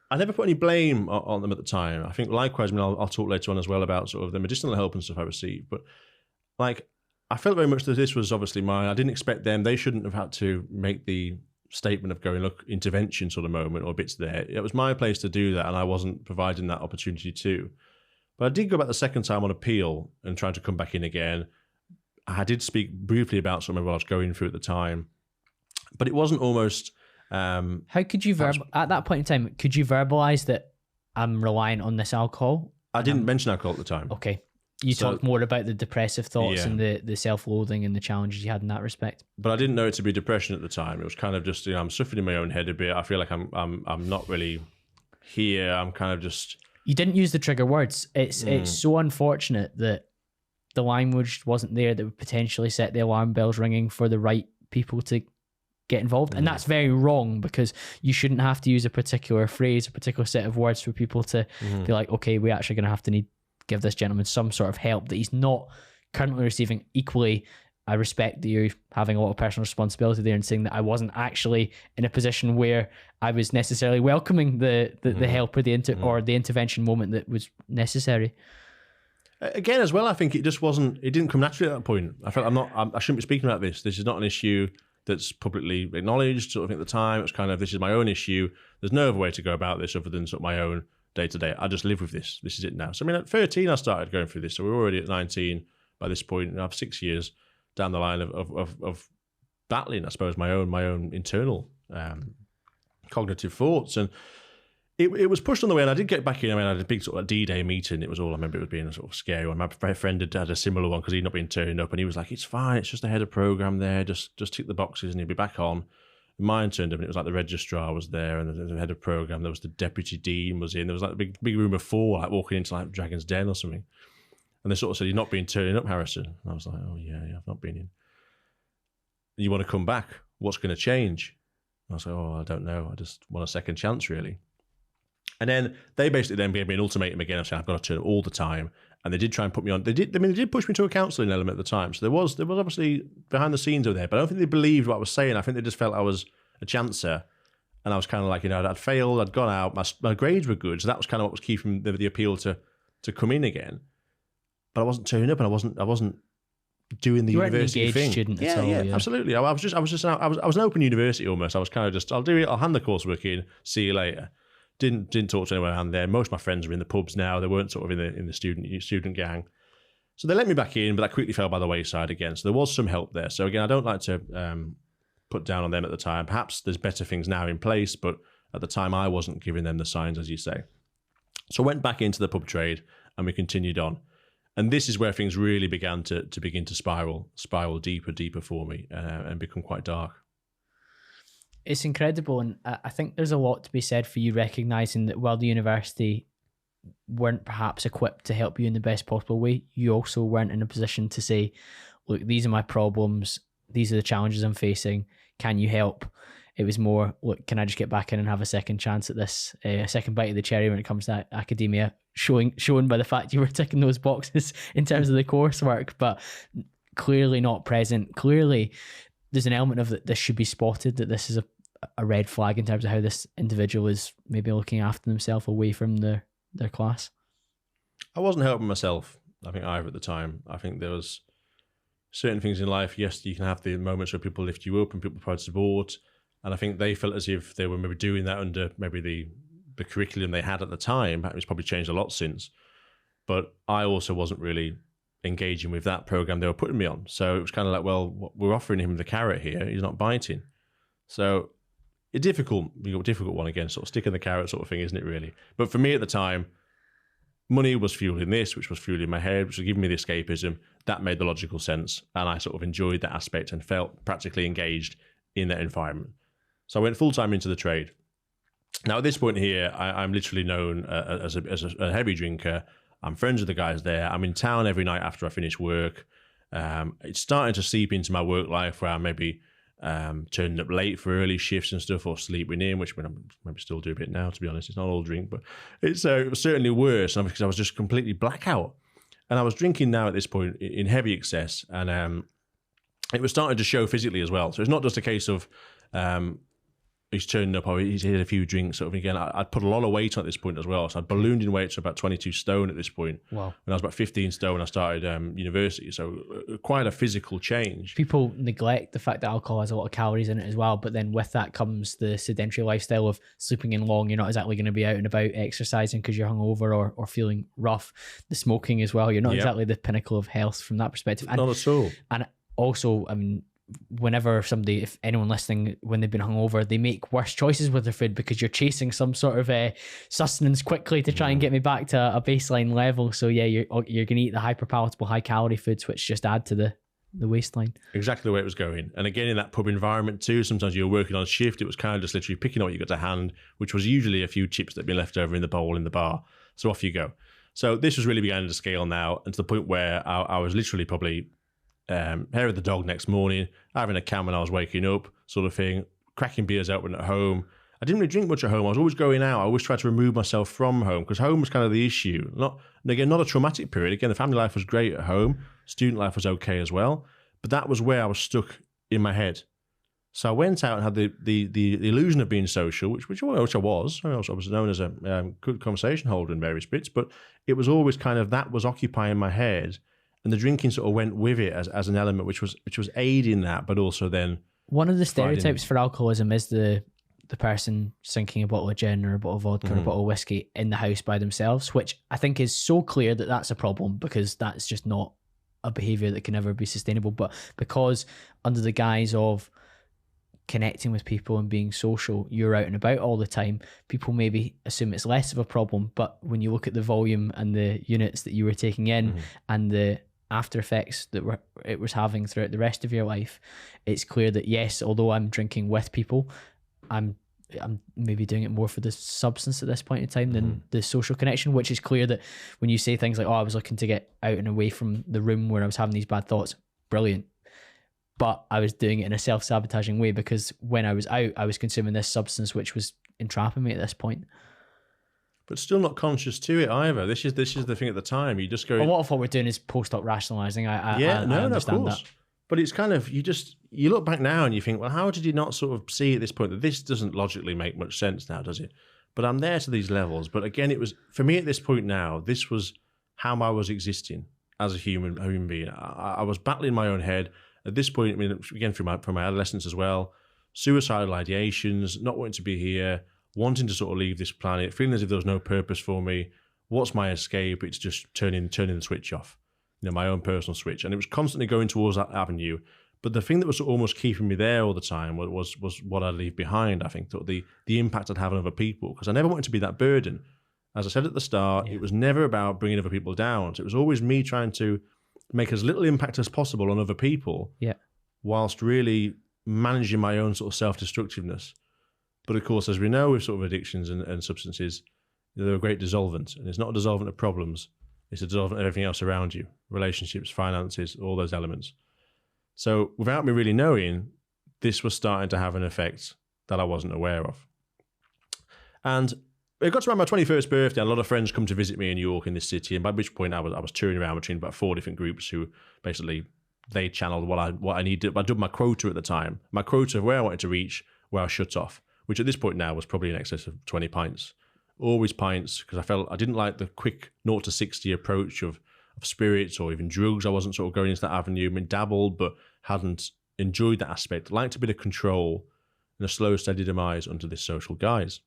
Speaker 1: I never put any blame on them at the time. I think likewise, I'll talk later on as well about sort of the medicinal help and stuff I received, but like I felt very much that this was obviously mine. I didn't expect them. They shouldn't have had to make the statement of going, look, intervention sort of moment or bits there. It was my place to do that, and I wasn't providing that opportunity too. But I did go back the second time on appeal and tried to come back in again. I did speak briefly about something I was going through at the time, but it wasn't almost...
Speaker 2: How could you, at that point in time, could you verbalize that I'm reliant on this alcohol?
Speaker 1: I didn't mention alcohol at the time.
Speaker 2: Okay. You talked more about the depressive thoughts and the self-loathing and the challenges you had in that respect.
Speaker 1: But I didn't know it to be depression at the time. It was kind of just, I'm suffering in my own head a bit. I feel like I'm not really here. I'm kind of just...
Speaker 2: You didn't use the trigger words. It's so unfortunate that the language wasn't there that would potentially set the alarm bells ringing for the right people to get involved. And that's very wrong, because you shouldn't have to use a particular phrase, a particular set of words for people to be like, okay, we're actually going to have to give this gentleman some sort of help that he's not currently receiving. Equally, I respect that you're having a lot of personal responsibility there and saying that I wasn't actually in a position where I was necessarily welcoming the help or the intervention moment that was necessary.
Speaker 1: Again, as well, I think it just wasn't. It didn't come naturally at that point. I felt I shouldn't be speaking about this. This is not an issue that's publicly acknowledged. Sort of at the time, it was kind of, this is my own issue. There's no other way to go about this other than sort of my own day to day. I just live with this. This is it now. So I mean, at 13, I started going through this. So we were already at 19 by this point. And I have 6 years down the line of battling, I suppose, my own internal cognitive thoughts. And it was pushed on the way, and I did get back in. I mean, I had a big sort of D-Day meeting. It was all, I remember it was being a sort of scary one. My friend had a similar one because he'd not been turning up, and he was like, it's fine, it's just a head of program there, just tick the boxes and he'll be back on. Mine turned up, and it was like the registrar was there, and the head of program, there was the deputy dean was in, there was like a big room of 4, like walking into like Dragon's Den or something. And they sort of said, you've not been turning up, Harrison. And I was like, oh yeah, I've not been in. You want to come back? What's going to change? And I was like, oh, I don't know. I just want a second chance, really. And then they basically then gave me an ultimatum again of saying I've got to turn up all the time. And they did try and put me on. They did push me to a counselling element at the time. So there was obviously behind the scenes over there, but I don't think they believed what I was saying. I think they just felt I was a chancer. And I was kind of like, I'd failed, I'd gone out, my grades were good. So that was kind of what was keeping the appeal to come in again. But I wasn't turning up, and I wasn't doing the university thing.
Speaker 2: Student
Speaker 1: yeah,
Speaker 2: at all,
Speaker 1: yeah, absolutely. I was an open university almost. I was kind of just, I'll do it, I'll hand the coursework in, see you later. Didn't talk to anyone around there. Most of my friends are in the pubs now. They weren't sort of in the student gang. So they let me back in, but that quickly fell by the wayside again. So there was some help there. So again, I don't like to put down on them at the time. Perhaps there's better things now in place, but at the time I wasn't giving them the signs, as you say. So I went back into the pub trade, and we continued on. And this is where things really began to spiral deeper for me, and become quite dark.
Speaker 2: It's incredible, and I think there's a lot to be said for you recognising that while the university weren't perhaps equipped to help you in the best possible way, you also weren't in a position to say, look, these are my problems, these are the challenges I'm facing, can you help? It was more, look, can I just get back in and have a second chance at this, a second bite of the cherry when it comes to academia, shown by the fact you were ticking those boxes in terms of the coursework, but clearly not present. Clearly, there's an element of that this should be spotted, that this is a red flag in terms of how this individual is maybe looking after themselves away from their class.
Speaker 1: I wasn't helping myself, I think, either at the time. I think there was certain things in life, yes, you can have the moments where people lift you up and people provide support, and I think they felt as if they were maybe doing that under maybe the curriculum they had at the time. It's probably changed a lot since. But I also wasn't really engaging with that program they were putting me on. So it was kind of like, well, we're offering him the carrot here. He's not biting. So a difficult one again, sort of sticking the carrot sort of thing, isn't it really? But for me at the time, money was fueling this, which was fueling my head, which was giving me the escapism. That made the logical sense. And I sort of enjoyed that aspect and felt practically engaged in that environment. So I went full-time into the trade. Now at this point here, I'm literally known as a heavy drinker. I'm friends with the guys there. I'm in town every night after I finish work. It's starting to seep into my work life where I'm maybe turning up late for early shifts and stuff, or sleeping in, which I'm maybe still do a bit now, to be honest. It's not all drink, but it was certainly worse because I was just completely blackout. And I was drinking now at this point in heavy excess, and it was starting to show physically as well. So it's not just a case of he's turning up, or he's had a few drinks. Sort of again, I'd put a lot of weight on at this point as well. So I'd ballooned in weight to about 22 stone at this point.
Speaker 2: Wow.
Speaker 1: When I was about 15 stone when I started university. So quite a physical change.
Speaker 2: People neglect the fact that alcohol has a lot of calories in it as well. But then with that comes the sedentary lifestyle of sleeping in long. You're not exactly going to be out and about exercising because you're hungover or feeling rough. The smoking as well. You're not exactly the pinnacle of health from that perspective. And,
Speaker 1: not at all.
Speaker 2: And also, I mean, whenever somebody, if anyone listening, when they've been hungover, they make worse choices with their food because you're chasing some sort of sustenance quickly to try and get me back to a baseline level. So yeah, you're going to eat the hyper palatable, high calorie foods, which just add to the waistline. Exactly
Speaker 1: the way it was going. And again, in that pub environment too, sometimes you're working on shift. It was kind of just literally picking up what you got to hand, which was usually a few chips that had been left over in the bowl in the bar. So off you go. So this was really beginning to scale now, and to the point where I was literally probably hair of the dog next morning, having a cam when I was waking up, sort of thing, cracking beers out when at home. I didn't really drink much at home. I was always going out. I always tried to remove myself from home because home was kind of the issue. Not a traumatic period. Again, the family life was great at home. Student life was okay as well. But that was where I was stuck in my head. So I went out and had the illusion of being social, which I was. I was known as a good conversation holder in various bits, but it was always kind of that was occupying my head. And the drinking sort of went with it as an element, which was aiding that, but also then
Speaker 2: one of the stereotypes for alcoholism is the person sinking a bottle of gin or a bottle of vodka or a bottle of whiskey in the house by themselves, which I think is so clear that that's a problem because that's just not a behavior that can ever be sustainable. But because under the guise of connecting with people and being social, you're out and about all the time, people maybe assume it's less of a problem. But when you look at the volume and the units that you were taking in and the after effects that it was having throughout the rest of your life, it's clear that yes, although I'm drinking with people, I'm maybe doing it more for the substance at this point in time than the social connection, which is clear that when you say things like, oh, I was looking to get out and away from the room where I was having these bad thoughts, brilliant. But I was doing it in a self-sabotaging way because when I was out, I was consuming this substance which was entrapping me at this point.
Speaker 1: But still not conscious to it either. This is the thing at the time. You just go.
Speaker 2: A lot of what we're doing is post-hoc rationalising. I understand
Speaker 1: of course.
Speaker 2: That.
Speaker 1: But it's kind of you look back now and you think, well, how did you not sort of see at this point that this doesn't logically make much sense now, does it? But I'm there to these levels. But again, it was for me at this point now. This was how I was existing as a human being. I was battling my own head at this point. I mean, again from my adolescence as well, suicidal ideations, not wanting to be here, wanting to sort of leave this planet, feeling as if there was no purpose for me. What's my escape? It's just turning the switch off, my own personal switch. And it was constantly going towards that avenue. But the thing that was almost keeping me there all the time was what I'd leave behind, I think, the impact I'd have on other people, because I never wanted to be that burden. As I said at the start, it was never about bringing other people down. So it was always me trying to make as little impact as possible on other people, whilst really managing my own sort of self-destructiveness. But of course, as we know with sort of addictions and substances, they're a great dissolvent. And it's not a dissolvent of problems. It's a dissolvent of everything else around you. Relationships, finances, all those elements. So without me really knowing, this was starting to have an effect that I wasn't aware of. And it got to around my 21st birthday, and a lot of friends come to visit me in New York, in this city, and by which point I was touring around between about 4 different groups who basically, they channeled what I needed. I did my quota at the time. My quota of where I wanted to reach, where I shut off, which at this point now was probably in excess of 20 pints. Always pints, because I felt I didn't like the quick 0 to 60 approach of spirits or even drugs. I wasn't sort of going into that avenue. I mean, dabbled, but hadn't enjoyed that aspect. Liked a bit of control and a slow, steady demise under this social guise.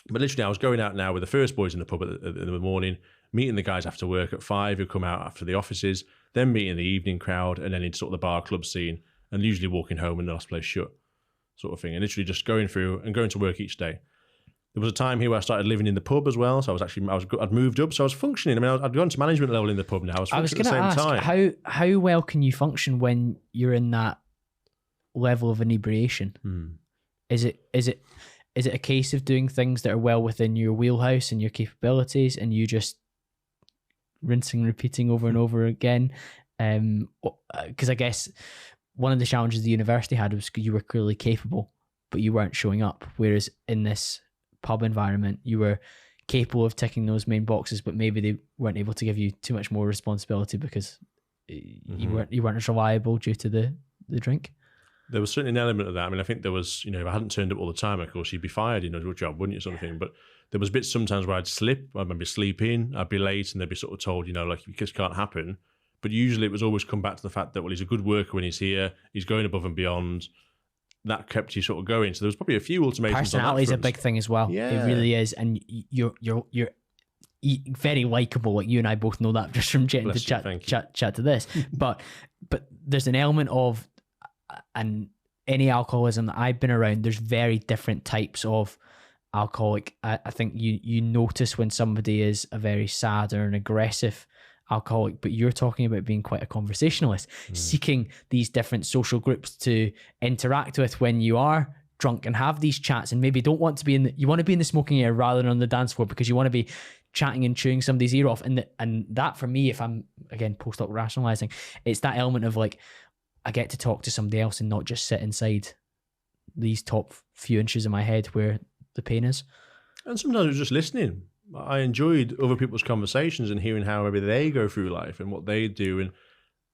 Speaker 1: But literally, I was going out now with the first boys in the pub in the morning, meeting the guys after work at 5 who come out after the offices, then meeting the evening crowd, and then into sort of the bar club scene, and usually walking home and the last place shut, sort of thing. And literally just going through and going to work each day. There was a time here where I started living in the pub as well, so I'd moved up, so I was functioning. I mean, I'd gone to management level in the pub now. I was going to
Speaker 2: ask, how well can you function when you're in that level of inebriation? Is it a case of doing things that are well within your wheelhouse and your capabilities, and you just rinsing and repeating over and over again? Because I guess one of the challenges the university had was you were clearly capable, but you weren't showing up. Whereas in this pub environment, you were capable of ticking those main boxes, but maybe they weren't able to give you too much more responsibility because you weren't as reliable due to the drink.
Speaker 1: There was certainly an element of that. I mean, I think there was, if I hadn't turned up all the time, of course, you'd be fired in your job, wouldn't you, sort of thing. But there was bits sometimes where I'd slip, I'd maybe sleep in, I'd be late, and they'd be sort of told, like, this can't happen. But usually it was always come back to the fact that, well, he's a good worker when he's here, he's going above and beyond. That kept you sort of going. So there was probably a few ultimatums.
Speaker 2: Personality is a big thing as well.
Speaker 1: Yeah.
Speaker 2: It really is. And you're very likable. Like, you and I both know that just from getting to chat to this. but there's an element of, and any alcoholism that I've been around, there's very different types of alcoholic. I think you notice when somebody is a very sad or an aggressive alcoholic, but you're talking about being quite a conversationalist, seeking these different social groups to interact with when you are drunk and have these chats, and maybe don't want to be you want to be in the smoking area rather than on the dance floor, because you want to be chatting and chewing somebody's ear off. And that for me, if I'm again post-hoc rationalizing, it's that element of like, I get to talk to somebody else and not just sit inside these top few inches of my head where the pain is.
Speaker 1: And sometimes it's just listening. I enjoyed other people's conversations and hearing how maybe they go through life and what they do. And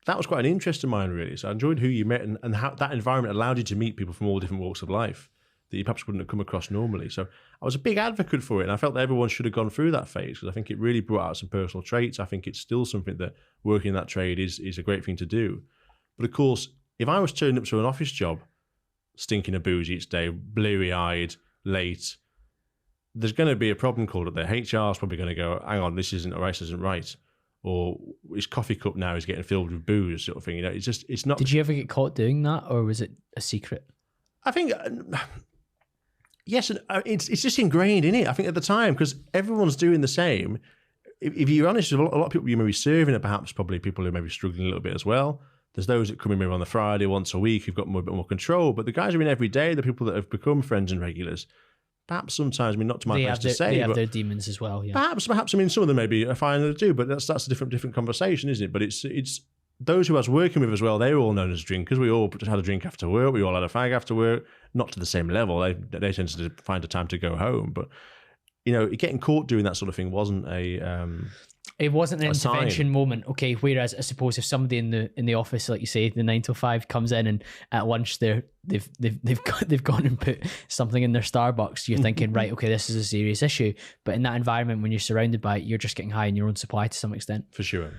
Speaker 1: that was quite an interest of mine, really. So I enjoyed who you met and how that environment allowed you to meet people from all different walks of life that you perhaps wouldn't have come across normally. So I was a big advocate for it. And I felt that everyone should have gone through that phase, because I think it really brought out some personal traits. I think it's still something that working in that trade is a great thing to do. But of course, if I was turning up to an office job, stinking of booze each day, bleary-eyed, late, there's going to be a problem called up there. HR is probably going to go, hang on, this isn't right. Or his coffee cup now is getting filled with booze, sort of thing. It's not.
Speaker 2: Did you ever get caught doing that, or was it a secret?
Speaker 1: I think, yes, it's just ingrained in it. I think at the time, because everyone's doing the same. If you're honest, a lot of people you may be serving are perhaps probably people who may be struggling a little bit as well. There's those that come in maybe on the Friday once a week who've got a bit more control. But the guys who are in every day, the people that have become friends and regulars, perhaps sometimes, not to my place to say,
Speaker 2: they have their demons as well. Yeah.
Speaker 1: Perhaps, some of them maybe are fine to do, but that's a different conversation, isn't it? But it's those who I was working with as well. They were all known as drinkers. We all just had a drink after work. We all had a fag after work, not to the same level. They tended to find a time to go home, but getting caught doing that sort of thing wasn't
Speaker 2: it wasn't an intervention
Speaker 1: sign.
Speaker 2: Moment, okay. Whereas I suppose if somebody in the office, like you say, the 9 to 5 comes in and at lunch they've gone and put something in their Starbucks, you're thinking, right, okay, this is a serious issue. But in that environment, when you're surrounded by it, you're just getting high in your own supply to some extent. For sure.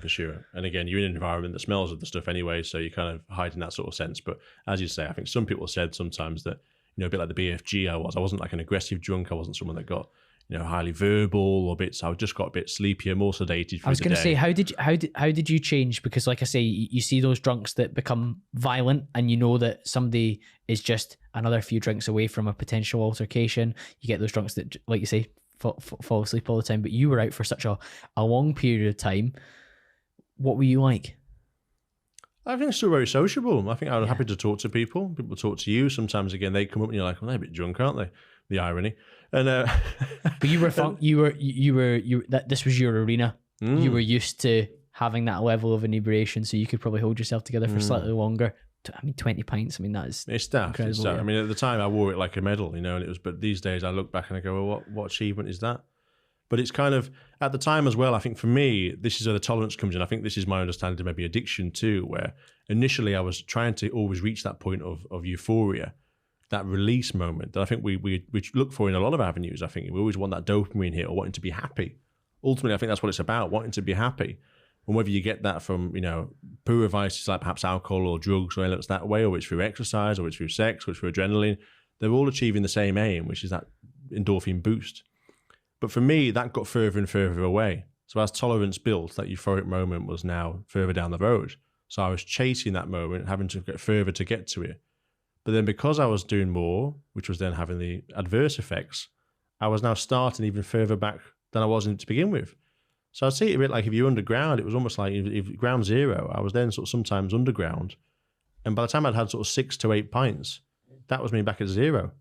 Speaker 1: And again, you're in an environment that smells of the stuff anyway, so you kind of hide in that sort of sense. But as you say, I think some people said sometimes that a bit like the BFG I wasn't like an aggressive drunk. I wasn't someone that got highly verbal or bits. I just got a bit sleepier, more sedated.
Speaker 2: I was going to say, how did you change? Because like I say, you see those drunks that become violent, and you know that somebody is just another few drinks away from a potential altercation. You get those drunks that, like you say, fall asleep all the time. But you were out for such a long period of time. What were you like?
Speaker 1: I think still very sociable. I think I was happy to talk to people. People talk to you. Sometimes again, they come up and you're like, well, they're a bit drunk, aren't they? The irony. And
Speaker 2: but you were fun. You were that this was your arena. You were used to having that level of inebriation, so you could probably hold yourself together for slightly longer. 20 pints. I mean, that is
Speaker 1: it's daft. It's daft. I mean, at the time I wore it like a medal, and it was. But these days I look back and I go, well, what achievement is that? But it's kind of at the time as well. I think for me, this is where the tolerance comes in. I think this is my understanding of maybe addiction too, where initially I was trying to always reach that point of euphoria, that release moment that I think we look for in a lot of avenues. I think we always want that dopamine hit or wanting to be happy. Ultimately, I think that's what it's about, wanting to be happy. And whether you get that from, poorer vices like perhaps alcohol or drugs or elements that way, or it's through exercise, or it's through sex, or it's through adrenaline, they're all achieving the same aim, which is that endorphin boost. But for me, that got further and further away. So as tolerance built, that euphoric moment was now further down the road. So I was chasing that moment, having to get further to get to it. But then because I was doing more, which was then having the adverse effects, I was now starting even further back than I was to begin with. So I'd see it a bit like if you're underground, it was almost like if ground zero, I was then sort of sometimes underground. And by the time I'd had sort of 6 to 8 pints, that was me back at zero.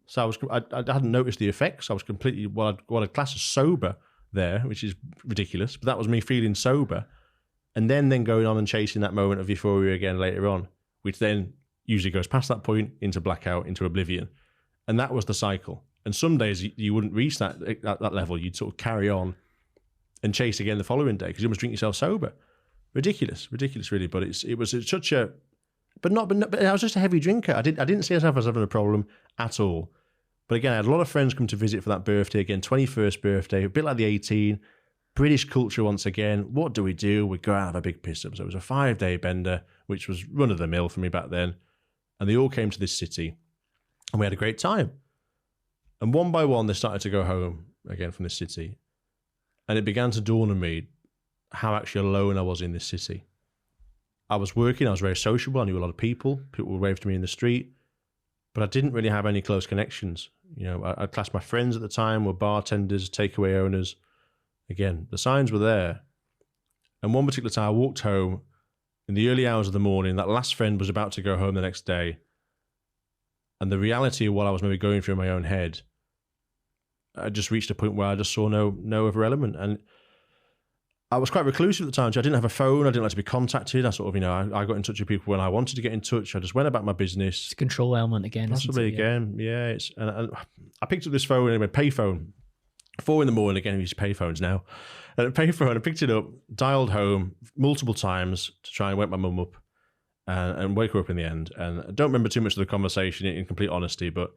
Speaker 1: So I hadn't noticed the effects. I was completely, what I'd class as sober there, which is ridiculous. But that was me feeling sober. And then going on and chasing that moment of euphoria again later on, which then usually goes past that point into blackout, into oblivion. And that was the cycle. And some days you wouldn't reach that level. You'd sort of carry on and chase again the following day because you almost drink yourself sober. Ridiculous really. But it was such a but I was just a heavy drinker. I didn't see myself as having a problem at all. But again, I had a lot of friends come to visit for that birthday. Again, 21st birthday, a bit like the 18. British culture once again. What do? We go out and have a big piss up. So it was a 5-day bender, which was run of the mill for me back then. And they all came to this city, and we had a great time. And one by one, they started to go home again from this city. And it began to dawn on me how actually alone I was in this city. I was working, I was very sociable, I knew a lot of people. People would wave to me in the street, but I didn't really have any close connections. You know, I classed my friends at the time were bartenders, takeaway owners. Again, the signs were there. And one particular time I walked home in the early hours of the morning. That last friend was about to go home the next day. And the reality of what I was maybe going through in my own head, I just reached a point where I just saw no other element. And I was quite reclusive at the time. So I didn't have a phone. I didn't like to be contacted. I sort of, I got in touch with people when I wanted to get in touch. I just went about my business.
Speaker 2: It's a control element again.
Speaker 1: Possibly again. Yeah. And I picked up this phone, anyway, payphone. 4 a.m. again, we use payphones now. And a payphone, I picked it up, dialed home multiple times to try and wake my mum up and wake her up in the end. And I don't remember too much of the conversation in complete honesty, but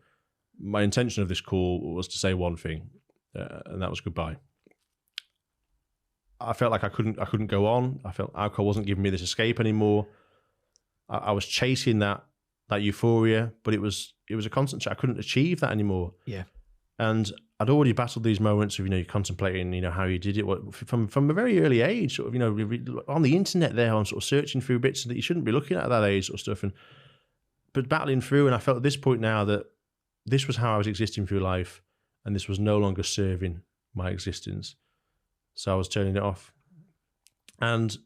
Speaker 1: my intention of this call was to say one thing, and that was goodbye. I felt like I couldn't go on. I felt alcohol wasn't giving me this escape anymore. I was chasing that euphoria, but it was a constant. I couldn't achieve that anymore.
Speaker 2: Yeah.
Speaker 1: And I'd already battled these moments of, you're contemplating, how you did it from a very early age, sort of, on the internet there, I'm sort of searching through bits that you shouldn't be looking at that age sort of stuff. But battling through, and I felt at this point now that this was how I was existing through life, and this was no longer serving my existence. So I was turning it off. And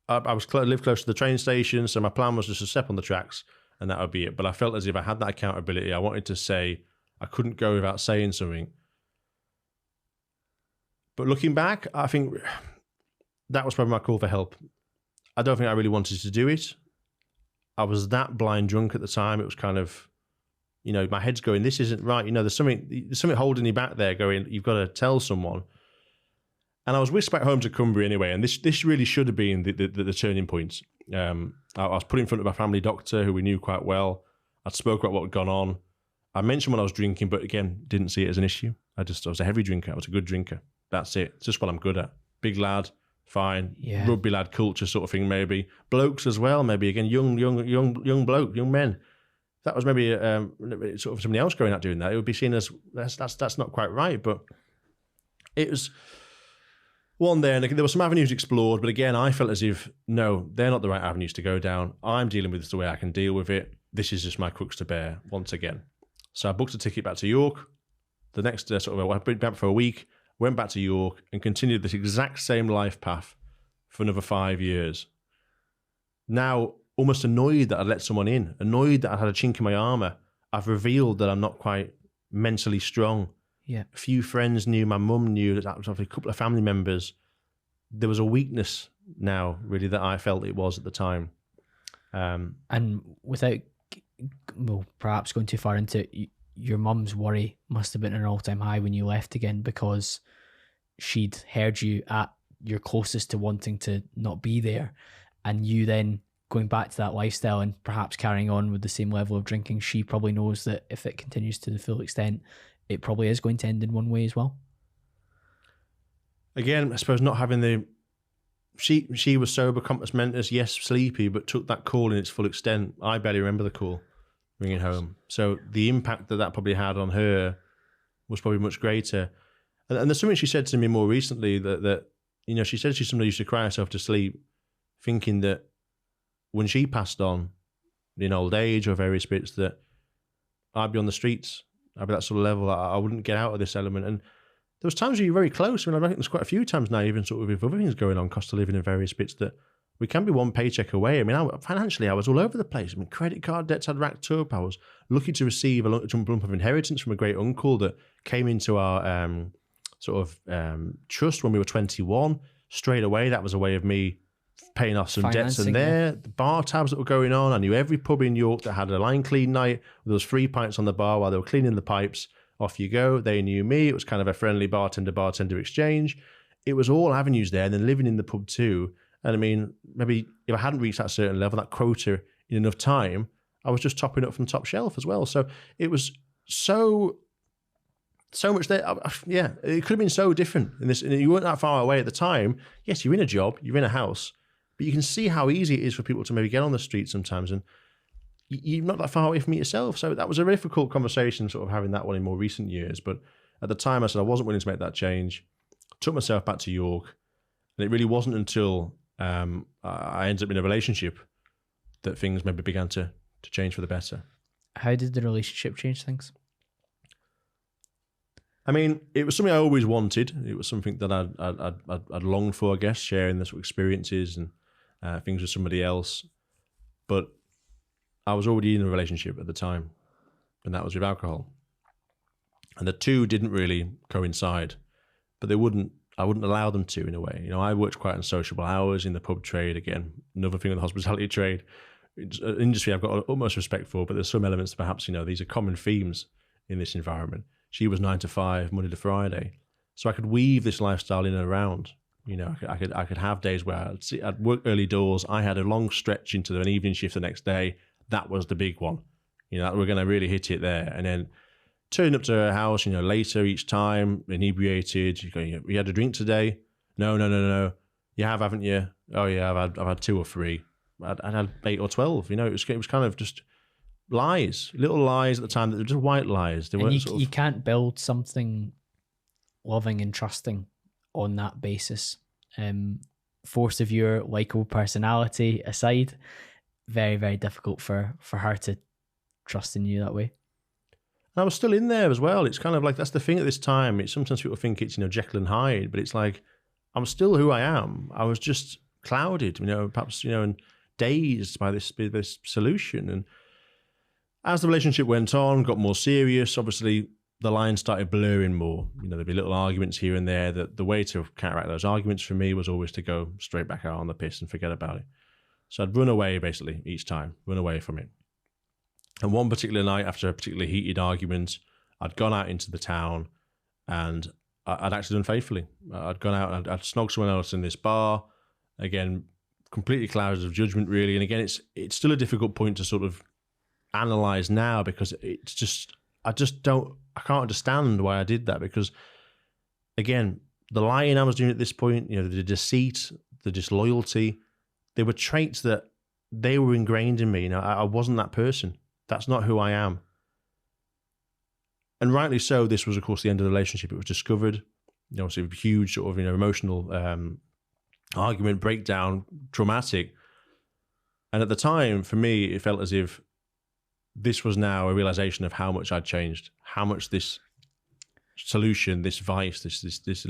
Speaker 1: I lived close to the train station, so my plan was just to step on the tracks, and that would be it. But I felt as if I had that accountability. I wanted to say, I couldn't go without saying something. But looking back, I think that was probably my call for help. I don't think I really wanted to do it. I was that blind drunk at the time. It was kind of, my head's going, this isn't right. There's something holding you back there going, you've got to tell someone. And I was whisked back home to Cumbria anyway. And this really should have been the turning point. I was put in front of my family doctor, who we knew quite well. I'd spoke about what had gone on. I mentioned when I was drinking, but again, didn't see it as an issue. I was a heavy drinker. I was a good drinker. That's it. It's just what I'm good at. Big lad, fine. Yeah. Rugby lad culture sort of thing, maybe. Blokes as well, maybe. Again, young bloke, young men. That was maybe sort of somebody else going out doing that. It would be seen as that's not quite right. But it was one there, and there were some avenues explored. But again, I felt as if no, they're not the right avenues to go down. I'm dealing with this the way I can deal with it. This is just my crux to bear once again. So I booked a ticket back to York. The next I went back for a week, went back to York, and continued this exact same life path for another 5 years. Now, almost annoyed that I'd let someone in, annoyed that I had a chink in my armour. I've revealed that I'm not quite mentally strong.
Speaker 2: Yeah.
Speaker 1: A few friends knew, my mum knew, that was a couple of family members. There was a weakness now, really, that I felt it was at the time.
Speaker 2: And without... perhaps going too far into it, your mum's worry must have been an all-time high when you left again, because she'd heard you at your closest to wanting to not be there, and you then going back to that lifestyle and perhaps carrying on with the same level of drinking. She probably knows that if it continues to the full extent, it probably is going to end in one way as well. Again, I suppose not having she was sober, compass mentis, yes, sleepy, but took that call in its full extent. I barely remember the call ringing home. So the impact that probably had on her was probably much greater. And there's something she said to me more recently that she said she's somebody who used to cry herself to sleep, thinking that when she passed on in old age or various bits, that I'd be on the streets. I'd be that sort of level. I wouldn't get out of this element. And there was times where you're very close. I think there's quite a few times now, even sort of with other things going on, cost of living and various bits, that we can be one paycheck away. Financially, I was all over the place. Credit card debts I'd racked up. I was lucky to receive a lump of inheritance from a great uncle that came into our trust when we were 21. Straight away, that was a way of me paying off some debts. And the bar tabs that were going on, I knew every pub in York that had a line clean night. There was free pints on the bar while they were cleaning the pipes. Off you go. They knew me. It was kind of a friendly bartender exchange. It was all avenues there. And then living in the pub too.
Speaker 1: And I mean, maybe if I hadn't reached that certain level, that quota in enough time, I was just topping up from top shelf as well. So it was so much there. Yeah, it could have been so different in this. And you weren't that far away at the time. Yes, you're in a job, you're in a house, but you can see how easy it is for people to maybe get on the street sometimes. And you're not that far away from it yourself. So that was a difficult conversation, sort of having that one in more recent years. But at the time, I said I wasn't willing to make that change. Took myself back to York. And it really wasn't until I ended up in a relationship that things maybe began to change for the better.
Speaker 2: How did the relationship change things?
Speaker 1: I mean, it was something I always wanted. It was something that I'd longed for, I guess, sharing the sort of experiences and things with somebody else. But I was already in a relationship at the time, and that was with alcohol. And the two didn't really coincide, but I wouldn't allow them to, in a way. You know, I worked quite unsociable hours in the pub trade. Again, another thing in the hospitality trade. It's an industry I've got utmost respect for, but there's some elements perhaps, you know, these are common themes in this environment. She was 9 to 5, Monday to Friday. So I could weave this lifestyle in and around. You know, I could have days where I'd work early doors. I had a long stretch into an evening shift the next day. That was the big one. You know, we're going to really hit it there. And then turn up to her house, you know, later each time, inebriated. You go, you had a drink today? No. You have, haven't you? Oh yeah, I've had 2 or 3. I'd had 8 or 12. You know, it was kind of just lies, little lies at the time that were just white lies. They weren't
Speaker 2: you can't build something loving and trusting on that basis. Force of your likable personality aside, very, very difficult for her to trust in you that way.
Speaker 1: And I was still in there as well. It's kind of like, that's the thing at this time. It's sometimes people think it's, you know, Jekyll and Hyde, but it's like, I'm still who I am. I was just clouded, you know, perhaps, you know, and dazed by this solution. And as the relationship went on, got more serious, obviously the lines started blurring more. You know, there'd be little arguments here and there. That the way to counteract those arguments for me was always to go straight back out on the piss and forget about it. So I'd run away basically each time, run away from it. And one particular night, after a particularly heated argument, I'd gone out into the town and I'd acted unfaithfully. I'd gone out and I'd snogged someone else in this bar. Again, completely clouded of judgment, really. And again, it's still a difficult point to sort of analyze now, because it's just, I can't understand why I did that, because again, the lying I was doing at this point, you know, the deceit, the disloyalty, they were traits that they were ingrained in me. You know, I wasn't that person. That's not who I am. And rightly so, this was, of course, the end of the relationship. It was discovered, you know, a huge sort of, you know, emotional argument, breakdown, traumatic. And at the time, for me, it felt as if this was now a realization of how much I'd changed, how much this solution, this vice, this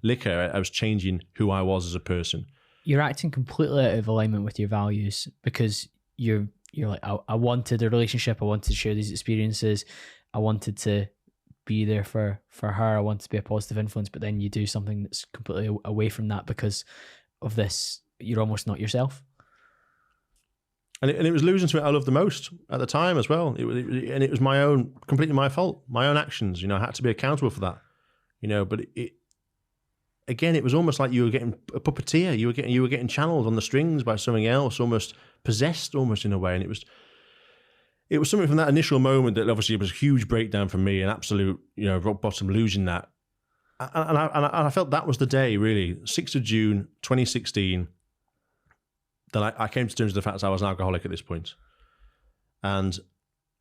Speaker 1: liquor, I was changing who I was as a person.
Speaker 2: You're acting completely out of alignment with your values, because you're like, I wanted a relationship, I wanted to share these experiences, I wanted to be there for her, I wanted to be a positive influence, but then you do something that's completely away from that because of this. You're almost not yourself.
Speaker 1: And it was losing something I loved the most at the time as well. It was my own, completely my fault, my own actions. You know, I had to be accountable for that. You know, but again, it was almost like you were getting a puppeteer. You were getting channeled on the strings by something else, almost possessed, almost in a way. And it was something from that initial moment that obviously was a huge breakdown for me, an absolute, you know, rock bottom, losing that. And I felt that was the day, really, 6th of June, 2016. That I came to terms with the fact that I was an alcoholic at this point. And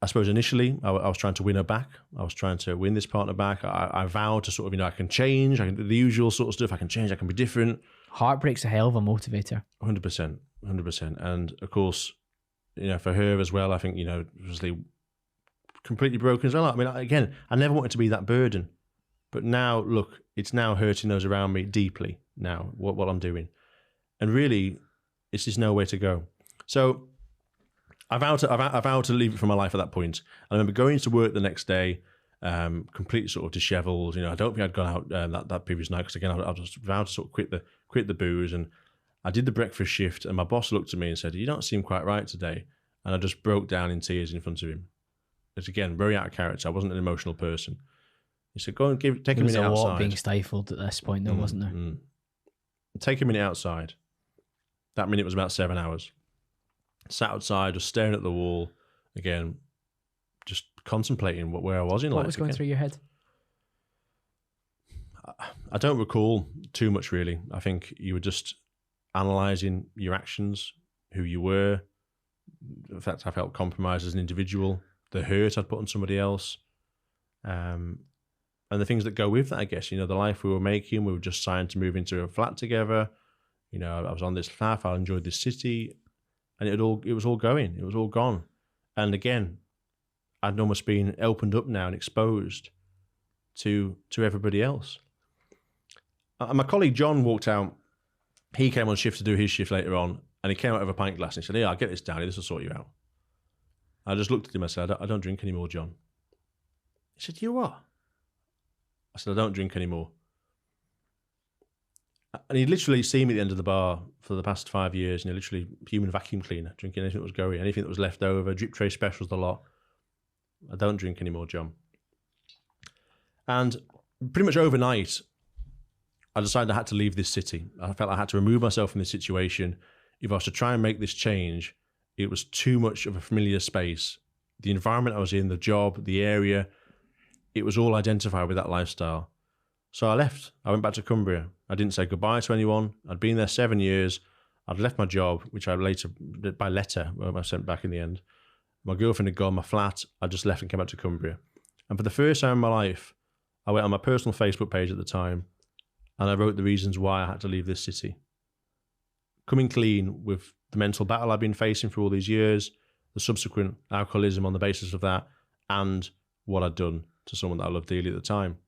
Speaker 1: I suppose initially I was trying to win her back. I was trying to win this partner back. I vowed to sort of, you know, I can change. I can do the usual sort of stuff. I can change. I can be different.
Speaker 2: Heartbreak's a hell of a motivator.
Speaker 1: 100%. And of course, you know, for her as well, I think, you know, obviously completely broken as well. I mean, again, I never wanted to be that burden. But now, look, it's now hurting those around me deeply now, what I'm doing. And really, it's just no way to go. So I vowed to leave it from my life at that point. I remember going to work the next day, completely sort of disheveled. You know, I don't think I'd gone out that previous night, because again, I was vowed to sort of quit the booze. And I did the breakfast shift, and my boss looked at me and said, "You don't seem quite right today." And I just broke down in tears in front of him. It's again very out of character. I wasn't an emotional person. He said, "Go and take a minute outside."
Speaker 2: There was a lot being stifled at this point, though, wasn't there?
Speaker 1: Take a minute outside. That minute was about 7 hours. Sat outside, just staring at the wall, again, just contemplating where I was in life.
Speaker 2: What was going through your head?
Speaker 1: I don't recall too much, really. I think you were just analysing your actions, who you were. In fact, I felt compromised as an individual, the hurt I'd put on somebody else, and the things that go with that, I guess. You know, the life we were making, we were just signed to move into a flat together. You know, I was on this path, I enjoyed this city, and it was all going, it was all gone. And again, I'd almost been opened up now and exposed to everybody else. And my colleague John walked out. He came on shift to do his shift later on, and he came out of a pint glass and he said, "Yeah, I'll get this down here, this will sort you out." I just looked at him and said, I don't drink anymore, John. He said, "You what?" I said, "I don't drink anymore." And he'd literally seen me at the end of the bar for the past 5 years, literally human vacuum cleaner, drinking anything that was going, anything that was left over, drip tray specials, the lot. "I don't drink anymore, John." And pretty much overnight, I decided I had to leave this city. I felt I had to remove myself from this situation. If I was to try and make this change, it was too much of a familiar space. The environment I was in, the job, the area, it was all identified with that lifestyle. So I left. I went back to Cumbria. I didn't say goodbye to anyone. I'd been there 7 years. I'd left my job, which I later, by letter, I sent back in the end. My girlfriend had gone, my flat. I just left and came back to Cumbria. And for the first time in my life, I went on my personal Facebook page at the time, and I wrote the reasons why I had to leave this city. Coming clean with the mental battle I've been facing for all these years, the subsequent alcoholism on the basis of that, and what I'd done to someone that I loved dearly at the time.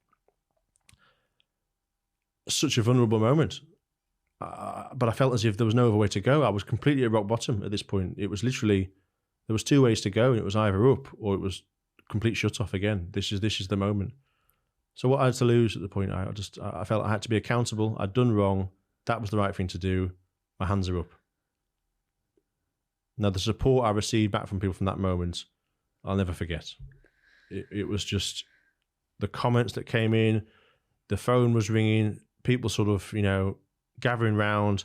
Speaker 1: Such a vulnerable moment. But I felt as if there was no other way to go. I was completely at rock bottom at this point. It was literally, there was two ways to go, and it was either up or it was complete shut off again. This is the moment. So what I had to lose at the point, I felt I had to be accountable. I'd done wrong. That was the right thing to do. My hands are up. Now, the support I received back from people from that moment, I'll never forget. It was just the comments that came in, the phone was ringing, people sort of, gathering round,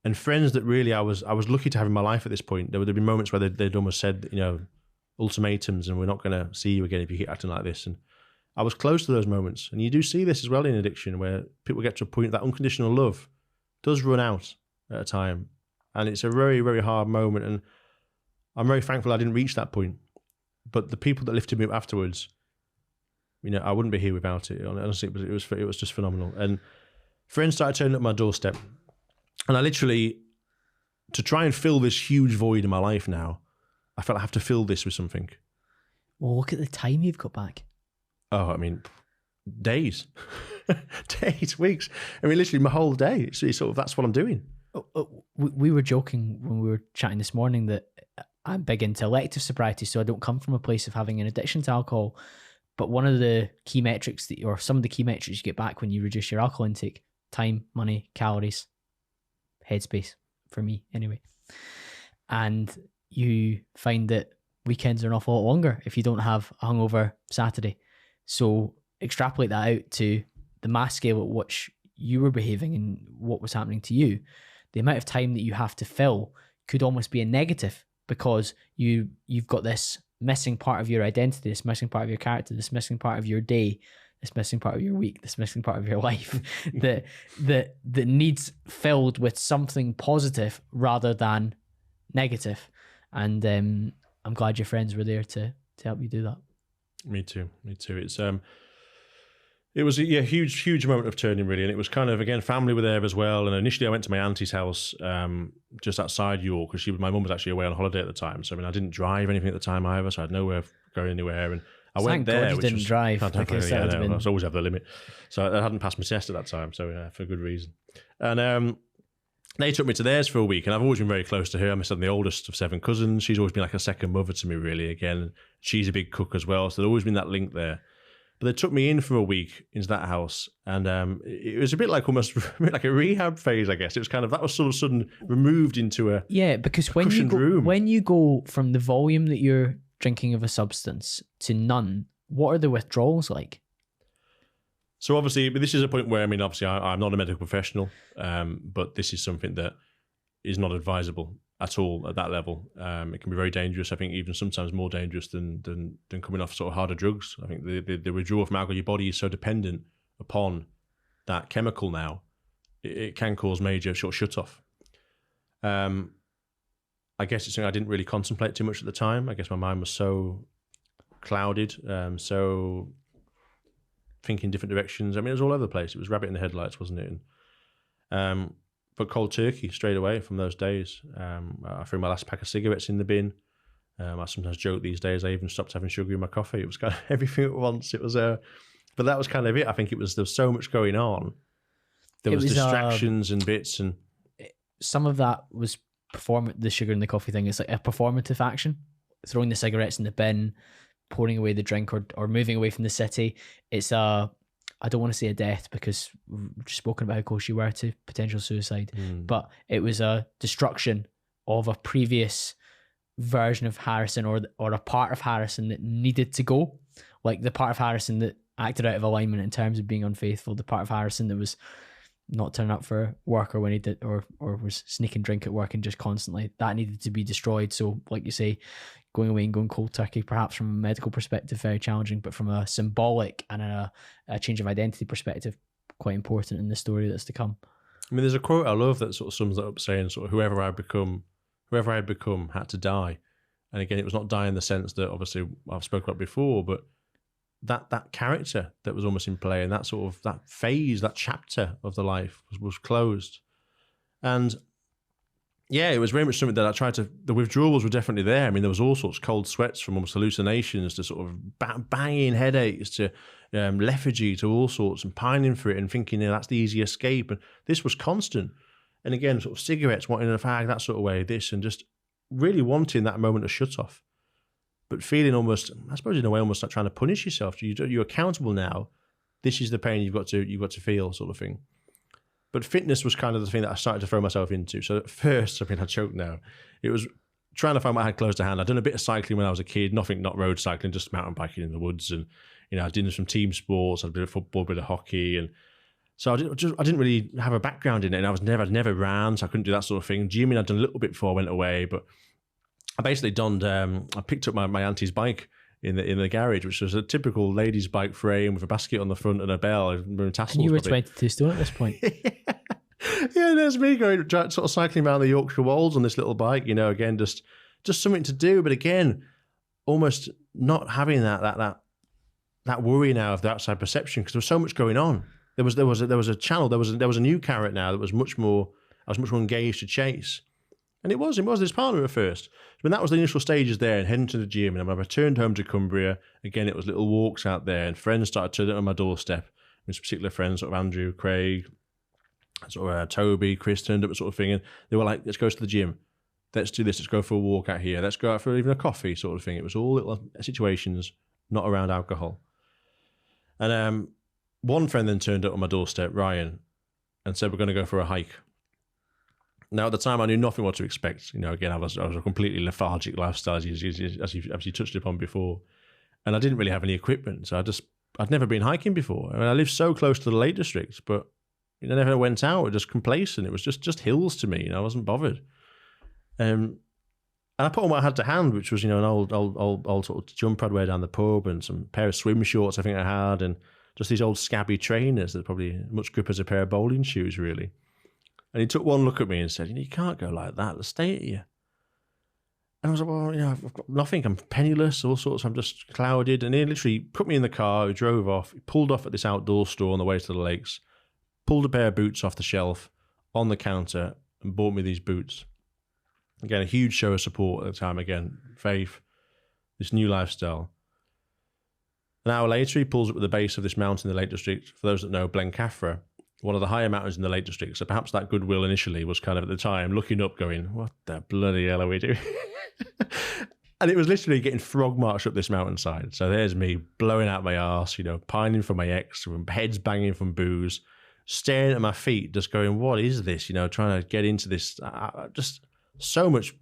Speaker 1: and friends that really I was lucky to have in my life at this point. There would have been moments where they'd almost said, ultimatums, and we're not going to see you again if you keep acting like this. And I was close to those moments. And you do see this as well in addiction, where people get to a point that unconditional love does run out at a time. And it's a very, very hard moment. And I'm very thankful I didn't reach that point. But the people that lifted me up afterwards, I wouldn't be here without it. Honestly, it was just phenomenal. And friends started turning up my doorstep. And I literally, to try and fill this huge void in my life now, I felt I have to fill this with something.
Speaker 2: Well, look at the time you've got back.
Speaker 1: Oh, days. Days, weeks. Literally my whole day. So sort of, that's what I'm doing.
Speaker 2: We were joking when we were chatting this morning that I'm big into elective sobriety, so I don't come from a place of having an addiction to alcohol. But one of the key metrics or some of the key metrics you get back when you reduce your alcohol intake: time, money, calories, headspace, for me anyway. And you find that weekends are an awful lot longer if you don't have a hungover Saturday. So extrapolate that out to the mass scale at which you were behaving and what was happening to you. The amount of time that you have to fill could almost be a negative, because you've got this missing part of your identity, this missing part of your character, this missing part of your day, this missing part of your week, this missing part of your life that needs filled with something positive rather than negative. And I'm glad your friends were there to help you do that.
Speaker 1: Me too. It was a huge moment of turning, really. And it was kind of, again, family were there as well. And initially I went to my auntie's house just outside York, because my mum was actually away on holiday at the time. So I didn't drive anything at the time either, so I had nowhere going anywhere. And I went there.
Speaker 2: God you didn't drive.
Speaker 1: I always have the limit. So I hadn't passed my test at that time, so for good reason. And they took me to theirs for a week, and I've always been very close to her. I'm the oldest of 7 cousins. She's always been like a second mother to me, really. Again, she's a big cook as well, so there's always been that link there. But they took me in for a week into that house, and it was a bit like almost like a rehab phase, I guess. It was kind of, that was sort of sudden removed into a
Speaker 2: because when you go from the volume that you're drinking of a substance to none, what are the withdrawals like?
Speaker 1: So obviously, but this is a point where, obviously I'm not a medical professional, but this is something that is not advisable at all at that level. It can be very dangerous. I think even sometimes more dangerous than coming off sort of harder drugs. I think the withdrawal from alcohol, your body is so dependent upon that chemical now, it can cause major shut off. I guess it's something I didn't really contemplate too much at the time. I guess my mind was so clouded, so thinking different directions. I mean, it was all over the place. It was rabbit in the headlights, wasn't it? And, but cold turkey straight away from those days. I threw my last pack of cigarettes in the bin. I sometimes joke these days I even stopped having sugar in my coffee. It was kind of everything at once. It was, but that was kind of it. I think there was so much going on. There was distractions and bits, and
Speaker 2: some of that was the sugar in the coffee thing. It's like a performative action, throwing the cigarettes in the bin, pouring away the drink, or moving away from the city. It's I don't want to say a death because we've just spoken about how close you were to potential suicide, but it was a destruction of a previous version of Harrison, or a part of Harrison that needed to go, like the part of Harrison that acted out of alignment in terms of being unfaithful, the part of Harrison that was not turning up for work, or when he did, or was sneaking drink at work and just constantly, that needed to be destroyed. So like you say, going away and going cold turkey, perhaps from a medical perspective, very challenging, but from a symbolic and a change of identity perspective, quite important in the story that's to come.
Speaker 1: I mean, there's a quote I love that sort of sums that up, saying sort of whoever I had become had to die. And again, it was not die in the sense that obviously I've spoken about before, but that character that was almost in play, and that sort of that phase, that chapter of the life was closed. And yeah, it was very much something that I tried to, the withdrawals were definitely there. I mean, there was all sorts of cold sweats from almost hallucinations to sort of banging headaches to lethargy to all sorts, and pining for it and thinking, that's the easy escape. And this was constant. And again, sort of cigarettes, wanting a fag, that sort of way, this, and just really wanting that moment of shut off. But feeling almost, I suppose in a way, almost like trying to punish yourself. You're accountable now. This is the pain you've got to feel, sort of thing. But fitness was kind of the thing that I started to throw myself into. So at first, I mean, I choke now. It was trying to find what I had close to hand. I'd done a bit of cycling when I was a kid, not road cycling, just mountain biking in the woods. And, I did some team sports. I did a bit of football, a bit of hockey. And so I didn't really have a background in it. And I'd never ran, so I couldn't do that sort of thing. Gymming I'd done a little bit before I went away. But I basically donned, I picked up my auntie's bike in the garage, which was a typical lady's bike frame with a basket on the front and a bell and tassels.
Speaker 2: And you were 22 stone at this point.
Speaker 1: Yeah, there's me going sort of cycling around the Yorkshire Wolds on this little bike. Again, just something to do, but again, almost not having that worry now of the outside perception, because there was so much going on. There was a channel. There was a new carrot now that was much more. I was much more engaged to chase. And it was this partner at first. When that was the initial stages there, and heading to the gym, and when I returned home to Cumbria, again, it was little walks out there, and friends started turning up on my doorstep. With particular friends, sort of Andrew, Craig, sort of Toby, Chris turned up, sort of thing, and they were like, let's go to the gym. Let's do this. Let's go for a walk out here. Let's go out for even a coffee, sort of thing. It was all little situations, not around alcohol. And one friend then turned up on my doorstep, Ryan, and said, we're going to go for a hike. Now, at the time, I knew nothing what to expect. Again, I was a completely lethargic lifestyle, as you touched upon before. And I didn't really have any equipment. So I'd never been hiking before. I mean, I lived so close to the Lake District, but I never went out. I was just complacent. It was just hills to me. I wasn't bothered. And I put on what I had to hand, which was, an old sort of jumper I'd wear down the pub, and some pair of swim shorts I think I had, and just these old scabby trainers that probably much grip as a pair of bowling shoes, really. And he took one look at me and said, you can't go like that. The state of you. And I was like, well, I've got nothing. I'm penniless, all sorts. I'm just clouded. And he literally put me in the car. He drove off. He pulled off at this outdoor store on the way to the lakes, pulled a pair of boots off the shelf on the counter, and bought me these boots. Again, a huge show of support at the time. Again, faith, this new lifestyle. An hour later, he pulls up at the base of this mountain in the Lake District. For those that know, Blencathra, one of the higher mountains in the Lake District. So perhaps that goodwill initially was kind of at the time looking up going, what the bloody hell are we doing? And it was literally getting frog marched up this mountainside. So there's me blowing out my arse, pining for my ex, heads banging from booze, staring at my feet, just going, what is this? Trying to get into this, just so much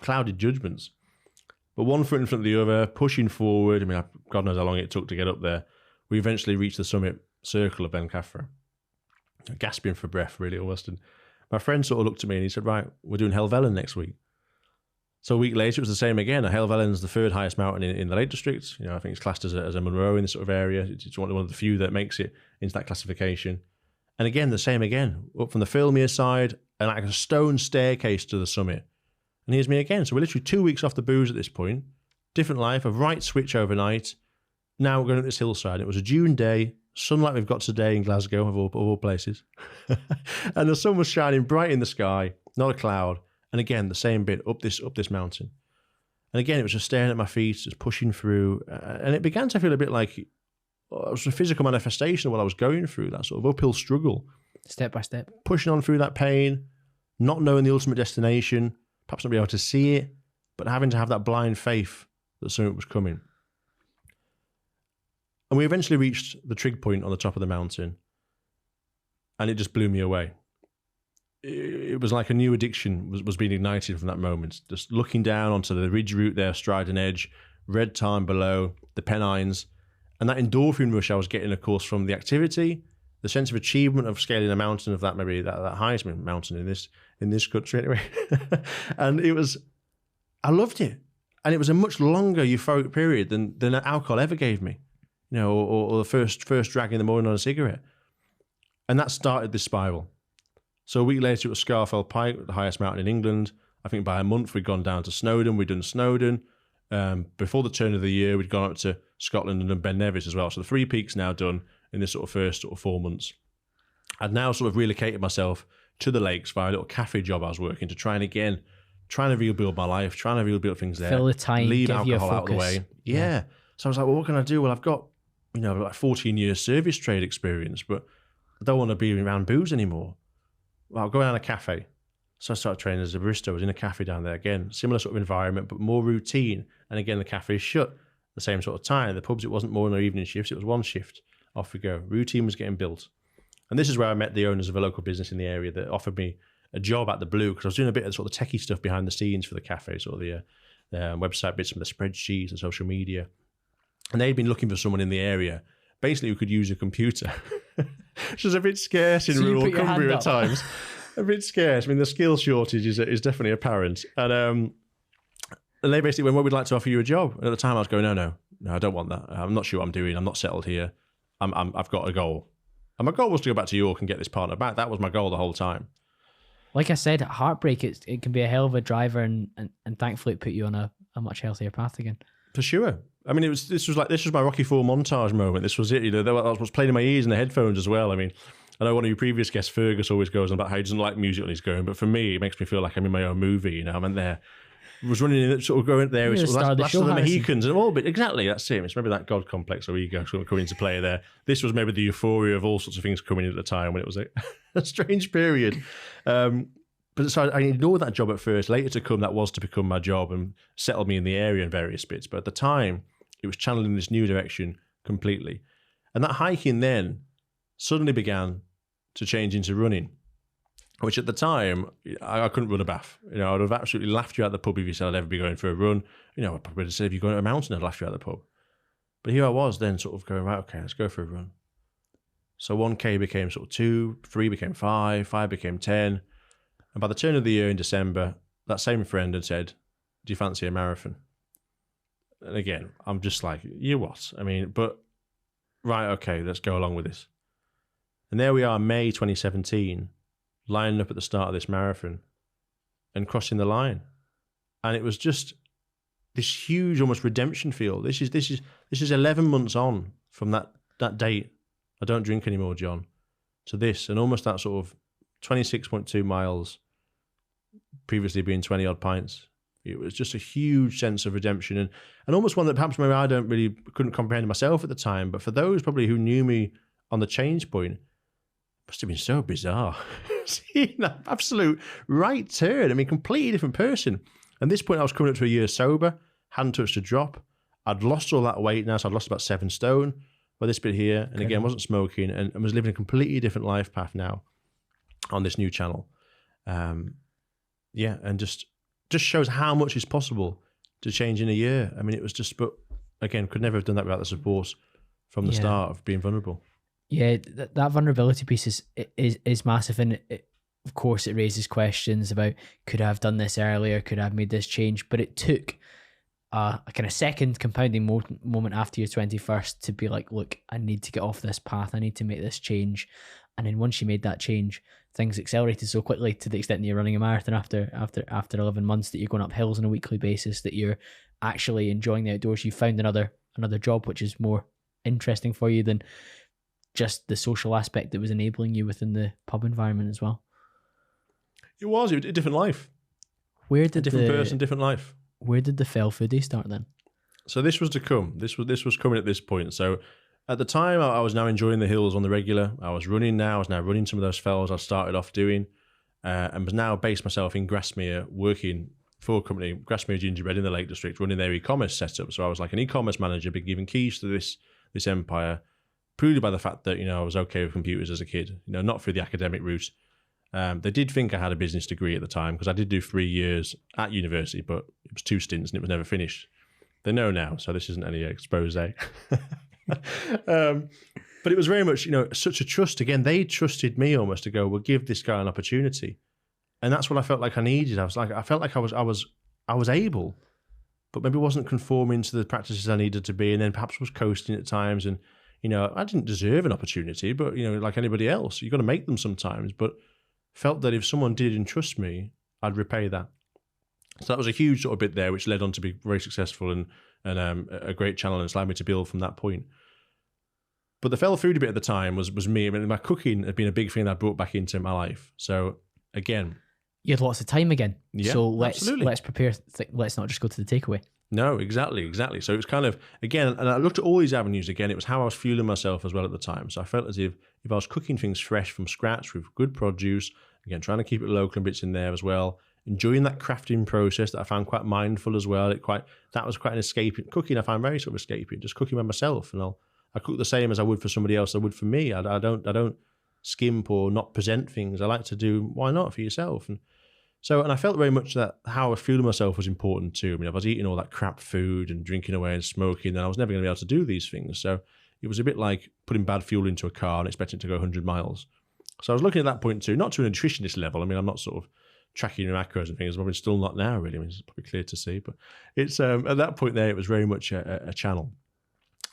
Speaker 1: clouded judgments. But one foot in front of the other, pushing forward. I mean, God knows how long it took to get up there. We eventually reached the summit circle of Blencathra. Gasping for breath, really, almost. And my friend sort of looked at me and he said, right, we're doing Helvellyn next week. So a week later, it was the same again. Helvellyn's the third highest mountain in the Lake District. You know, I think it's classed as a Munro in this sort of area. It's one of the few that makes it into that classification. And again, the same again, up from the Filmier side and like a stone staircase to the summit. And here's me again. So we're literally 2 weeks off the booze at this point. Different life, a right switch overnight. Now we're going up this hillside. It was a June day, sunlight we've got today in Glasgow, of all places. And the sun was shining bright in the sky, not a cloud. And again, the same bit up this mountain. And again, it was just staring at my feet, just pushing through. And it began to feel a bit like it was a physical manifestation of what I was going through, that sort of uphill struggle.
Speaker 2: Step by step. Pushing
Speaker 1: on through that pain, not knowing the ultimate destination, perhaps not being able to see it, but having to have that blind faith that something was coming. And we eventually reached the trig point on the top of the mountain, and it just blew me away. It was like a new addiction was being ignited from that moment. Just looking down onto the ridge route there, Stridon Edge, red tarn below, the Pennines, and that endorphin rush I was getting, of course, from the activity, the sense of achievement of scaling a mountain of that, maybe that highest mountain in this country anyway. And I loved it. And it was a much longer euphoric period than alcohol ever gave me, you know, or the first drag in the morning on a cigarette. And that started this spiral. So a week later, it was Scafell Pike, the highest mountain in England. I think by a month, we'd gone down to Snowdon. We'd done Snowdon. Before the turn of the year, we'd gone up to Scotland and done Ben Nevis as well. So the 3 peaks now done in this sort of first 4 months. I'd now sort of relocated myself to the lakes via a little cafe job I was working to trying to rebuild my life, trying to rebuild things there.
Speaker 2: Fill the time,
Speaker 1: leave alcohol out of the way. Yeah. So I was like, well, what can I do? Well, I've got, you know, like 14 years service trade experience, but I don't want to be around booze anymore. Well, I'll go down a cafe. So I started training as a barista. I was in a cafe down there again, similar sort of environment, but more routine. And again, the cafe is shut the same sort of time. The pubs, it wasn't more than evening shifts. It was one shift. Off we go. Routine was getting built. And this is where I met the owners of a local business in the area that offered me a job at the blue, because I was doing a bit of sort of techie stuff behind the scenes for the cafe, sort of the website bits, some of the spreadsheets and social media. And they'd been looking for someone in the area, basically who could use a computer, which was a bit scarce in rural Cumbria at times. A bit scarce. I mean, the skill shortage is definitely apparent. And they basically went, well, we'd like to offer you a job. And at the time I was going, no, I don't want that. I'm not sure what I'm doing. I'm not settled here. I've got a goal. And my goal was to go back to York and get this partner back. That was my goal the whole time.
Speaker 2: Like I said, heartbreak, it can be a hell of a driver, and thankfully it put you on a much healthier path again.
Speaker 1: For sure. I mean, this was my Rocky IV montage moment. This was it. You know, I was playing in my ears and the headphones as well. I mean, I know one of your previous guests, Fergus, always goes on about how he doesn't like music when he's going, but for me, it makes me feel like I'm in my own movie. You know, I'm in there. I was running in, sort of going there. It's sort of last of the Mohicans and all, but exactly that's it. It's maybe that God complex or ego sort of coming into play there. This was maybe the euphoria of all sorts of things coming in at the time when it was a strange period. But so I ignored that job at first. Later to come, that was to become my job and settled me in the area in various bits. But at the time, it was channeled in this new direction completely. And that hiking then suddenly began to change into running, which at the time, I couldn't run a bath. You know, I'd have absolutely laughed you out of the pub if you said I'd ever be going for a run. You know, I'd probably have said if you're going to a mountain, I'd laugh you out of the pub. But here I was then sort of going, right, okay, let's go for a run. So 1K became sort of 2, 3 became 5, 5 became 10. And by the turn of the year in December, that same friend had said, do you fancy a marathon? And again, I'm just like, you what? I mean, but right, okay, let's go along with this. And there we are, May 2017, lining up at the start of this marathon and crossing the line. And it was just this huge, almost redemption feel. This is 11 months on from that date. I don't drink anymore, John, to this, and almost that sort of 26.2 miles, previously being 20 odd pints. It was just a huge sense of redemption and almost one that perhaps maybe I couldn't comprehend myself at the time. But for those probably who knew me on the change point, it must have been so bizarre. Seeing that absolute right turn. I mean, completely different person. At this point, I was coming up to a year sober, hadn't touched a drop. I'd lost all that weight now, so I'd lost about 7 stone by this bit here. And again, wasn't smoking and was living a completely different life path now on this new channel. And just shows how much is possible to change in a year. I mean, it was just, but again, could never have done that without the support from the start of being vulnerable.
Speaker 2: Yeah, that vulnerability piece is massive, and of course, it raises questions about, could I have done this earlier? Could I have made this change? But it took a kind of second compounding moment after your 21st to be like, look, I need to get off this path. I need to make this change. And then once you made that change, things accelerated so quickly to the extent that you're running a marathon after 11 months, that you're going up hills on a weekly basis, that you're actually enjoying the outdoors. You found another job which is more interesting for you than just the social aspect that was enabling you within the pub environment as well.
Speaker 1: It was a different life.
Speaker 2: Where did
Speaker 1: a different person, different life.
Speaker 2: Where did the Fell Foodie start then?
Speaker 1: So this was to come. This was coming at this point. So at the time, I was now enjoying the hills on the regular. I was running now. I was now running some of those fells I started off doing, and was now based myself in Grasmere, working for a company, Grasmere Gingerbread in the Lake District, running their e-commerce setup. So I was like an e-commerce manager, being given keys to this empire, purely by the fact that, I was okay with computers as a kid, not through the academic route. They did think I had a business degree at the time, because I did do 3 years at university, but it was 2 stints and it was never finished. They know now, so this isn't any expose. But it was very much, such a trust. Again, they trusted me almost to go, well, give this guy an opportunity. And that's what I felt like I needed. I felt like I was able, but maybe wasn't conforming to the practices I needed to be, and then perhaps was coasting at times. And, I didn't deserve an opportunity, but, like anybody else, you've got to make them sometimes. But felt that if someone did entrust me, I'd repay that. So that was a huge sort of bit there, which led on to be very successful and a great channel, and it's allowed me to build from that point. But the Fell Foodie bit at the time was me. I mean, my cooking had been a big thing that I brought back into my life. So again,
Speaker 2: you had lots of time again.
Speaker 1: Yeah,
Speaker 2: so let's prepare. Let's not just go to the takeaway.
Speaker 1: No, exactly. So it was kind of, again, and I looked at all these avenues again. It was how I was fueling myself as well at the time. So I felt as if I was cooking things fresh from scratch with good produce, again, trying to keep it local and bits in there as well, enjoying that crafting process that I found quite mindful as well. That was quite an escaping. Cooking I found very sort of escaping, just cooking by myself. And I cook the same as I would for somebody else, I would for me. I don't skimp or not present things. I like to do, why not, for yourself? And I felt very much that how I was fueling myself was important too. I mean, if I was eating all that crap food and drinking away and smoking, then I was never going to be able to do these things. So it was a bit like putting bad fuel into a car and expecting it to go 100 miles. So I was looking at that point too, not to an nutritionist level. I mean, I'm not sort of tracking your macros and things. I'm probably still not now, really. I mean, it's probably clear to see. But it's at that point there, it was very much a channel.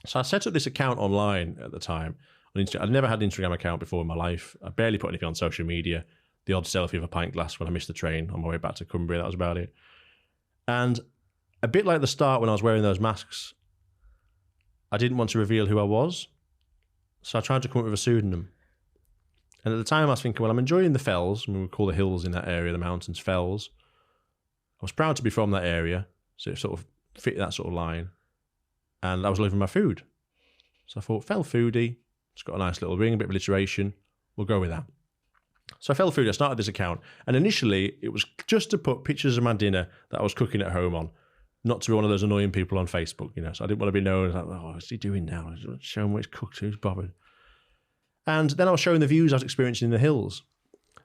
Speaker 1: So I set up this account online at the time. I'd never had an Instagram account before in my life. I barely put anything on social media. The odd selfie of a pint glass when I missed the train on my way back to Cumbria. That was about it. And a bit like the start when I was wearing those masks, I didn't want to reveal who I was. So I tried to come up with a pseudonym. And at the time I was thinking, well, I'm enjoying the fells. I mean, we call the hills in that area, the mountains, fells. I was proud to be from that area. So it sort of fit that sort of line. And I was loving my food. So I thought, Fell Foodie, it's got a nice little ring, a bit of alliteration. We'll go with that. So I Fell Foodie, I started this account. And initially, it was just to put pictures of my dinner that I was cooking at home on. Not to be one of those annoying people on Facebook, So I didn't want to be known as like, oh, what's he doing now? Show him what he's cooked, who's bothered. And then I was showing the views I was experiencing in the hills.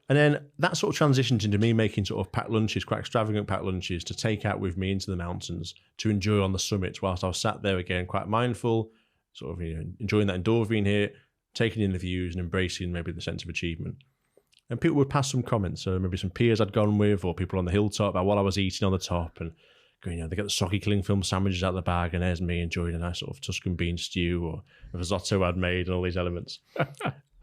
Speaker 1: And then that sort of transitioned into me making sort of packed lunches, quite extravagant packed lunches to take out with me into the mountains to enjoy on the summit whilst I was sat there again, quite mindful, sort of enjoying that endorphin hit, taking in the views and embracing maybe the sense of achievement. And people would pass some comments. So maybe some peers I'd gone with or people on the hilltop about what I was eating on the top and going, they get the soggy cling film sandwiches out of the bag and there's me enjoying a nice sort of Tuscan bean stew or a risotto I'd made and all these elements.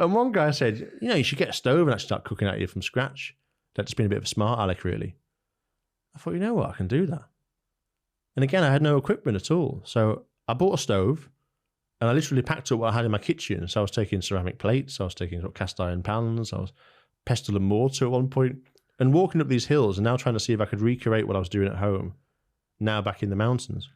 Speaker 1: And one guy said, you should get a stove and actually start cooking out here from scratch. That's just been a bit of a smart aleck, really. I thought, you know what, I can do that. And again, I had no equipment at all. So I bought a stove and I literally packed up what I had in my kitchen. So I was taking ceramic plates, I was taking sort of cast iron pans, I was pestle and mortar at one point, and walking up these hills and now trying to see if I could recreate what I was doing at home, now back in the mountains.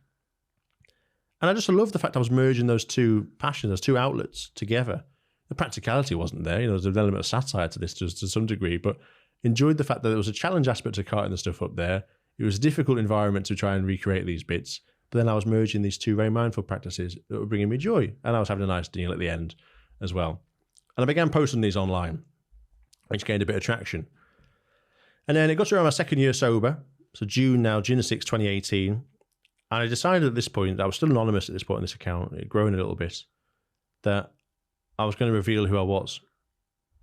Speaker 1: And I just love the fact I was merging those two passions, those two outlets together. The practicality wasn't there. There's an element of satire to this to some degree, but enjoyed the fact that there was a challenge aspect to carting the stuff up there. It was a difficult environment to try and recreate these bits, but then I was merging these two very mindful practices that were bringing me joy, and I was having a nice deal at the end as well. And I began posting these online, which gained a bit of traction. And then it got to around my second year sober, so June 6, 2018, and I decided at this point, I was still anonymous at this point in this account, it had grown a little bit, that I was going to reveal who I was.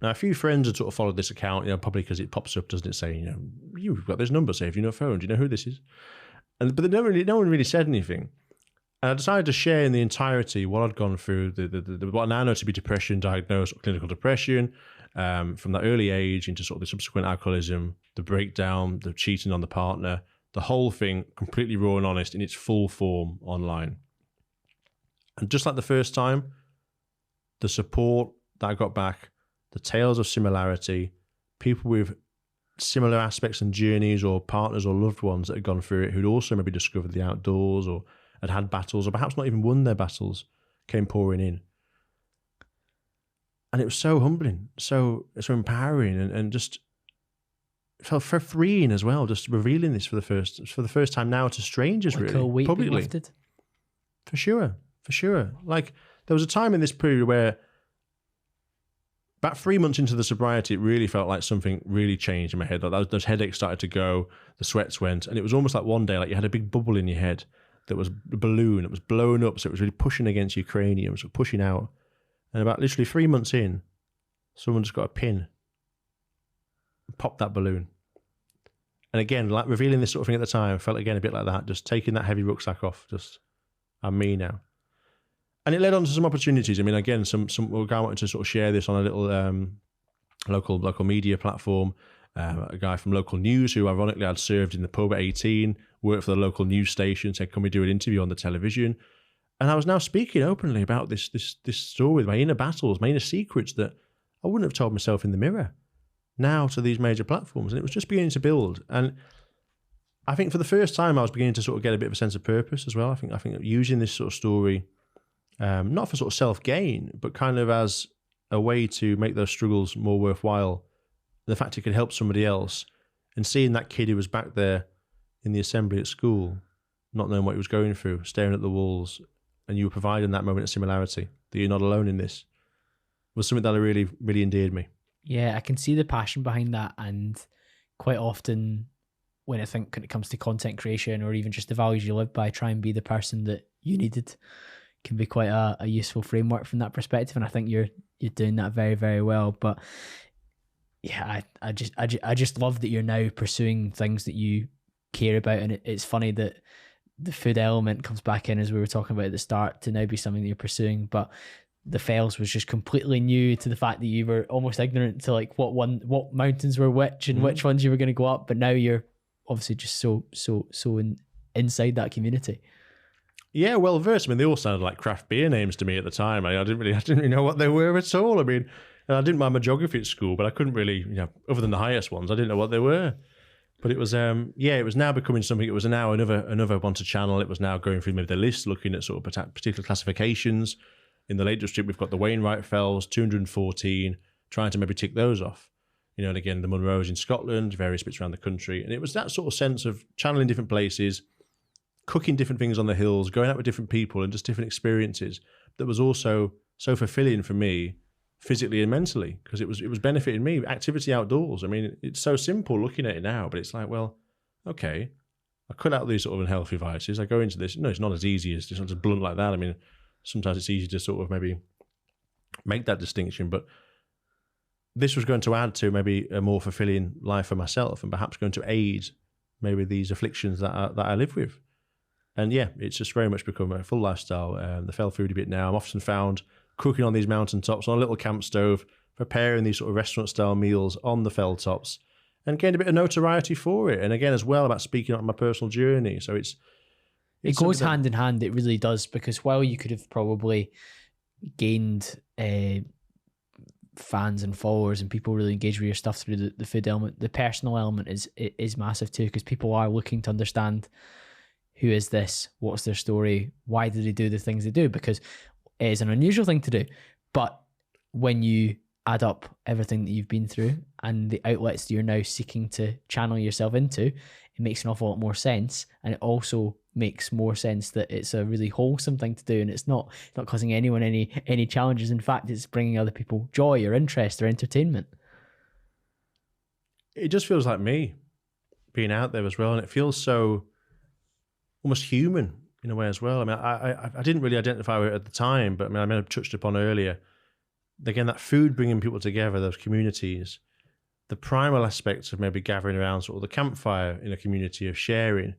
Speaker 1: Now, a few friends had sort of followed this account, probably because it pops up, doesn't it, saying, you've got this number saved in your phone. Do you know who this is? But no one really said anything. And I decided to share in the entirety what I'd gone through, what I now know to be depression, diagnosed clinical depression, from that early age into sort of the subsequent alcoholism, the breakdown, the cheating on the partner, the whole thing completely raw and honest in its full form online. And just like the first time, the support that I got back, the tales of similarity, people with similar aspects and journeys, or partners or loved ones that had gone through it, who'd also maybe discovered the outdoors or had battles, or perhaps not even won their battles, came pouring in. And it was so humbling, so empowering, and just felt freeing as well, just revealing this for the first time now to strangers,
Speaker 2: like
Speaker 1: really,
Speaker 2: a weight
Speaker 1: publicly.
Speaker 2: lifted.
Speaker 1: For sure. Like, there was a time in this period where about 3 months into the sobriety, it really felt like something really changed in my head. Like those headaches started to go, the sweats went, and it was almost like one day, like you had a big bubble in your head that was a balloon. It was blown up, so it was really pushing against your cranium, so pushing out. And about literally 3 months in, someone just got a pin, popped that balloon. And again, like revealing this sort of thing at the time, felt again a bit like that, just taking that heavy rucksack off, just, I'm me now. And it led on to some opportunities. I mean, again, some guy wanted to sort of share this on a little local media platform. A guy from local news who ironically I'd served in the pub at 18, worked for the local news station, said, can we do an interview on the television? And I was now speaking openly about this story, my inner battles, my inner secrets that I wouldn't have told myself in the mirror, now to these major platforms. And it was just beginning to build. And I think for the first time, I was beginning to sort of get a bit of a sense of purpose as well. I think using this sort of story, not for sort of self-gain, but kind of as a way to make those struggles more worthwhile. The fact it could help somebody else, and seeing that kid who was back there in the assembly at school, not knowing what he was going through, staring at the walls, and you were providing that moment of similarity, that you're not alone in this, was something that really, really endeared me.
Speaker 2: Yeah, I can see the passion behind that. And quite often when it comes to content creation, or even just the values you live by, try and be the person that you needed, can be quite a useful framework from that perspective. And I think you're doing that very, very well. But yeah, I just love that you're now pursuing things that you care about. And it's funny that the food element comes back in, as we were talking about at the start, to now be something that you're pursuing. But the Fells was just completely new to the fact that you were almost ignorant to like what mountains were which and which ones you were going to go up. But now you're obviously just so inside that community.
Speaker 1: Yeah, well versed. I mean, they all sounded like craft beer names to me at the time. I didn't really know what they were at all. I mean, I didn't mind my geography at school, but I couldn't really, other than the highest ones, I didn't know what they were. But it was, it was now becoming something. It was now another one to channel. It was now going through maybe the list, looking at sort of particular classifications. In the Lake District, we've got the Wainwright Fells, 214, trying to maybe tick those off. And again, the Munros in Scotland, various bits around the country. And it was that sort of sense of channeling different places, cooking different things on the hills, going out with different people and just different experiences that was also so fulfilling for me physically and mentally, because it was benefiting me. Activity outdoors. I mean, it's so simple looking at it now, but it's like, well, okay, I cut out these sort of unhealthy vices. I go into this. No, it's not as easy as just not blunt like that. I mean, sometimes it's easy to sort of maybe make that distinction, but this was going to add to maybe a more fulfilling life for myself, and perhaps going to aid maybe these afflictions that I live with. And yeah, it's just very much become a full lifestyle. The Fell Foodie bit now, I'm often found cooking on these mountaintops on a little camp stove, preparing these sort of restaurant-style meals on the fell tops, and getting a bit of notoriety for it. And again, as well, about speaking on my personal journey. So it
Speaker 2: goes hand in hand. It really does, because while you could have probably gained fans and followers and people really engage with your stuff through the food element, the personal element is massive too, because people are looking to understand, who is this? What's their story? Why do they do the things they do? Because it is an unusual thing to do. But when you add up everything that you've been through and the outlets that you're now seeking to channel yourself into, it makes an awful lot more sense. And it also makes more sense that it's a really wholesome thing to do, and it's not causing anyone any challenges. In fact, it's bringing other people joy or interest or entertainment.
Speaker 1: It just feels like me being out there as well, and it feels so almost human in a way as well. I mean, I didn't really identify with it at the time, but I mean, I may have touched upon earlier again, that food bringing people together, those communities, the primal aspects of maybe gathering around sort of the campfire in a community of sharing.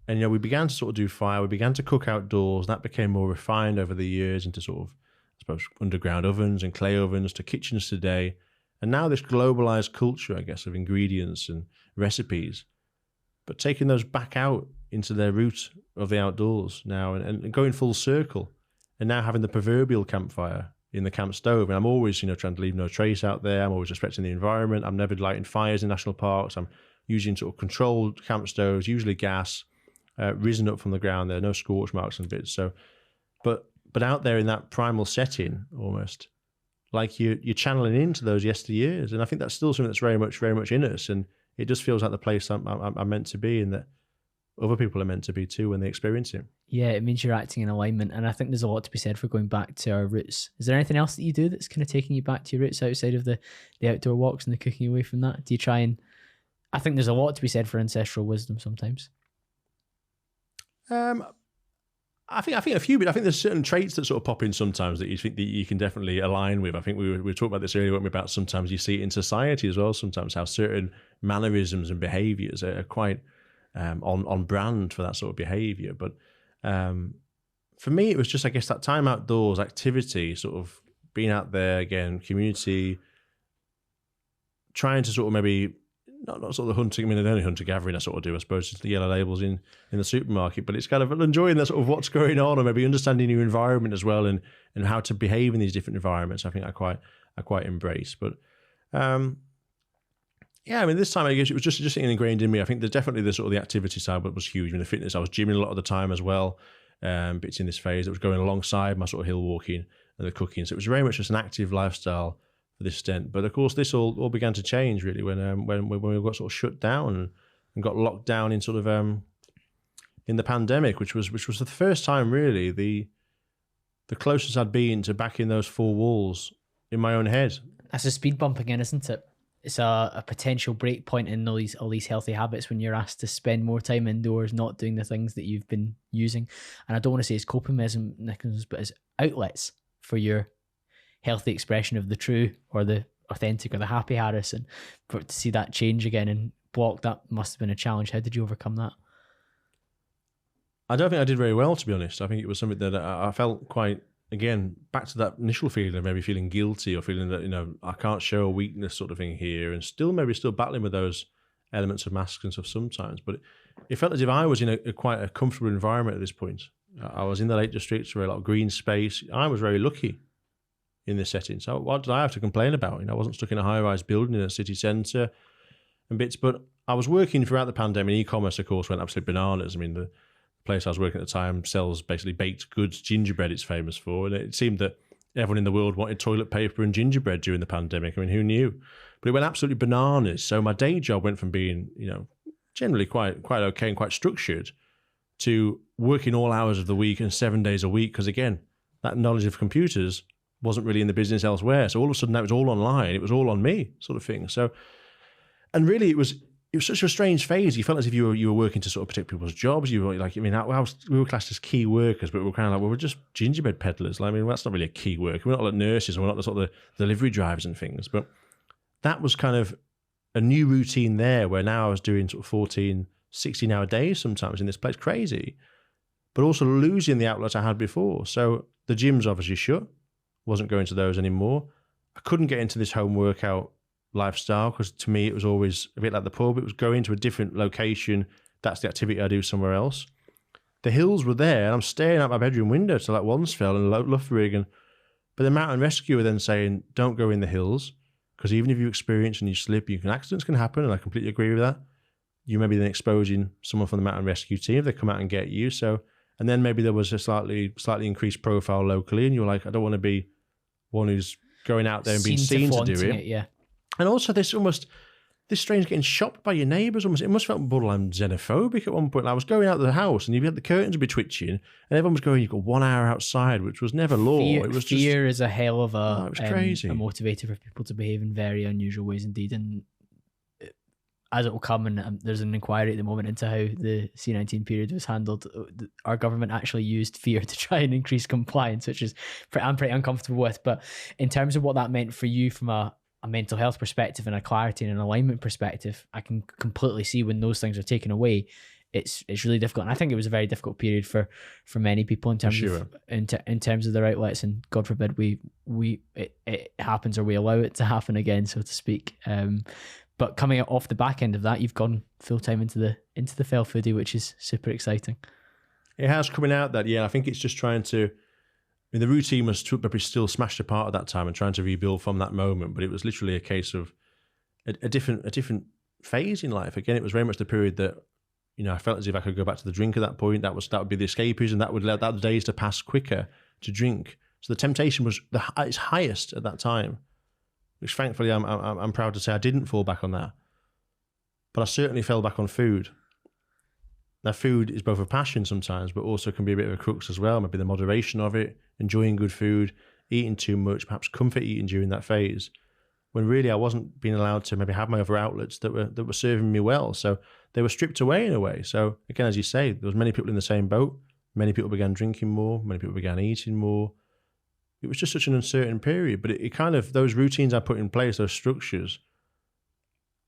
Speaker 1: And, we began to sort of do fire. We began to cook outdoors. That became more refined over the years into sort of, I suppose, underground ovens and clay ovens to kitchens today. And now this globalized culture, I guess, of ingredients and recipes, but taking those back out into their root of the outdoors now and going full circle, and now having the proverbial campfire in the camp stove. And I'm always, trying to leave no trace out there. I'm always respecting the environment. I'm never lighting fires in national parks. I'm using sort of controlled camp stoves, usually gas, risen up from the ground. There are no scorch marks and bits. So, but out there in that primal setting, almost like you're channeling into those yesteryears. And I think that's still something that's very much in us. And it just feels like the place I'm meant to be, and that other people are meant to be too when they experience it.
Speaker 2: Yeah, it means you're acting in alignment. And I think there's a lot to be said for going back to our roots. Is there anything else that you do that's kind of taking you back to your roots outside of the outdoor walks and the cooking away from that? Do you try and... I think there's a lot to be said for ancestral wisdom sometimes.
Speaker 1: I think a few, but I think there's certain traits that sort of pop in sometimes that you think that you can definitely align with. I think we were talking about this earlier, weren't we, about sometimes you see it in society as well, sometimes how certain mannerisms and behaviours are quite on brand for that sort of behaviour. But for me, it was just, I guess, that time outdoors, activity, sort of being out there again, community, trying to sort of maybe... Not sort of hunting. I mean, the only hunter gathering I sort of do, I suppose, is the yellow labels in the supermarket. But it's kind of enjoying that sort of what's going on, or maybe understanding your environment as well, and how to behave in these different environments. I think I quite embrace. But yeah, I mean, this time I guess it was just ingrained in me. I think there's definitely the sort of the activity side, but was huge. I mean, the fitness, I was gymming a lot of the time as well. Bits in this phase that was going alongside my sort of hill walking and the cooking. So it was very much just an active lifestyle for this stint. But of course, this all began to change really when we got sort of shut down and got locked down in sort of in the pandemic, which was the first time really the closest I'd been to back in those four walls in my own head.
Speaker 2: That's a speed bump again, isn't it? It's a potential break point in all these healthy habits when you're asked to spend more time indoors, not doing the things that you've been using. And I don't want to say it's coping mechanisms, but as outlets for your healthy expression of the true or the authentic or the happy Harris, and for to see that change again and block, that must have been a challenge. How did you overcome that?
Speaker 1: I don't think I did very well, to be honest. I think it was something that I felt quite, again, back to that initial feeling of maybe feeling guilty or feeling that, I can't show a weakness sort of thing here, and still battling with those elements of masks and stuff sometimes. But it felt as if I was in a quite a comfortable environment at this point. I was in the Lake District, where a lot of green space. I was very lucky in this setting. So what did I have to complain about? I wasn't stuck in a high-rise building in a city centre and bits, but I was working throughout the pandemic. E-commerce, of course, went absolutely bananas. I mean, the place I was working at the time sells basically baked goods, gingerbread it's famous for, and it seemed that everyone in the world wanted toilet paper and gingerbread during the pandemic. I mean, who knew? But it went absolutely bananas. So my day job went from being, generally quite okay and quite structured to working all hours of the week and 7 days a week, because again, that knowledge of computers wasn't really in the business elsewhere. So all of a sudden that was all online. It was all on me, sort of thing. So, and really it was such a strange phase. You felt as if you were working to sort of protect people's jobs. You were like, we were classed as key workers, but we were kind of like, well, we're just gingerbread peddlers. I mean, that's not really a key worker. We're not like nurses, and we're not the sort of the delivery drivers and things. But that was kind of a new routine there, where now I was doing sort of 14, 16-hour days sometimes in this place. Crazy. But also losing the outlet I had before. So the gym's obviously shut. Wasn't going to those anymore. I couldn't get into this home workout lifestyle, because to me it was always a bit like the pub. It was going to a different location. That's the activity I do somewhere else. The hills were there, and I'm staring out my bedroom window to like Wansfell and Loughrig, but the mountain rescue were then saying, don't go in the hills, because even if you experience and you slip, accidents can happen, and I completely agree with that. You may be then exposing someone from the mountain rescue team if they come out and get you. So, and then maybe there was a slightly increased profile locally, and you're like, I don't want to be one who's going out there and being seen to do it.
Speaker 2: Yeah.
Speaker 1: And also this strange getting shopped by your neighbours almost. It must have felt borderline xenophobic at one point. I was going out of the house and you had the curtains would be twitching and everyone was going, you've got 1 hour outside, which was never law.
Speaker 2: Fear is a hell of
Speaker 1: it was crazy.
Speaker 2: A motivator for people to behave in very unusual ways indeed. And as it will come, and there's an inquiry at the moment into how the C-19 period was handled. Our government actually used fear to try and increase compliance, which is I'm pretty uncomfortable with. But in terms of what that meant for you from a mental health perspective and a clarity and an alignment perspective, I can completely see when those things are taken away, it's really difficult. And I think it was a very difficult period for many people in terms of in terms of their outlets, and God forbid it happens or we allow it to happen again, so to speak. But coming off the back end of that, you've gone full time into the Fell Foodie, which is super exciting.
Speaker 1: It has coming out that, yeah. I think it's just trying to. I mean, the routine was probably still smashed apart at that time and trying to rebuild from that moment. But it was literally a case of a different phase in life. Again, it was very much the period that, you know, I felt as if I could go back to the drink at that point. That would be the escapism, and that would allow the days to pass quicker to drink. So the temptation was at its highest at that time, which thankfully I'm proud to say I didn't fall back on that. But I certainly fell back on food. Now, food is both a passion sometimes, but also can be a bit of a crux as well. Maybe the moderation of it, enjoying good food, eating too much, perhaps comfort eating during that phase, when really I wasn't being allowed to maybe have my other outlets that were serving me well. So they were stripped away in a way. So again, as you say, there was many people in the same boat. Many people began drinking more. Many people began eating more. It was just such an uncertain period. But it kind of, those routines I put in place, those structures,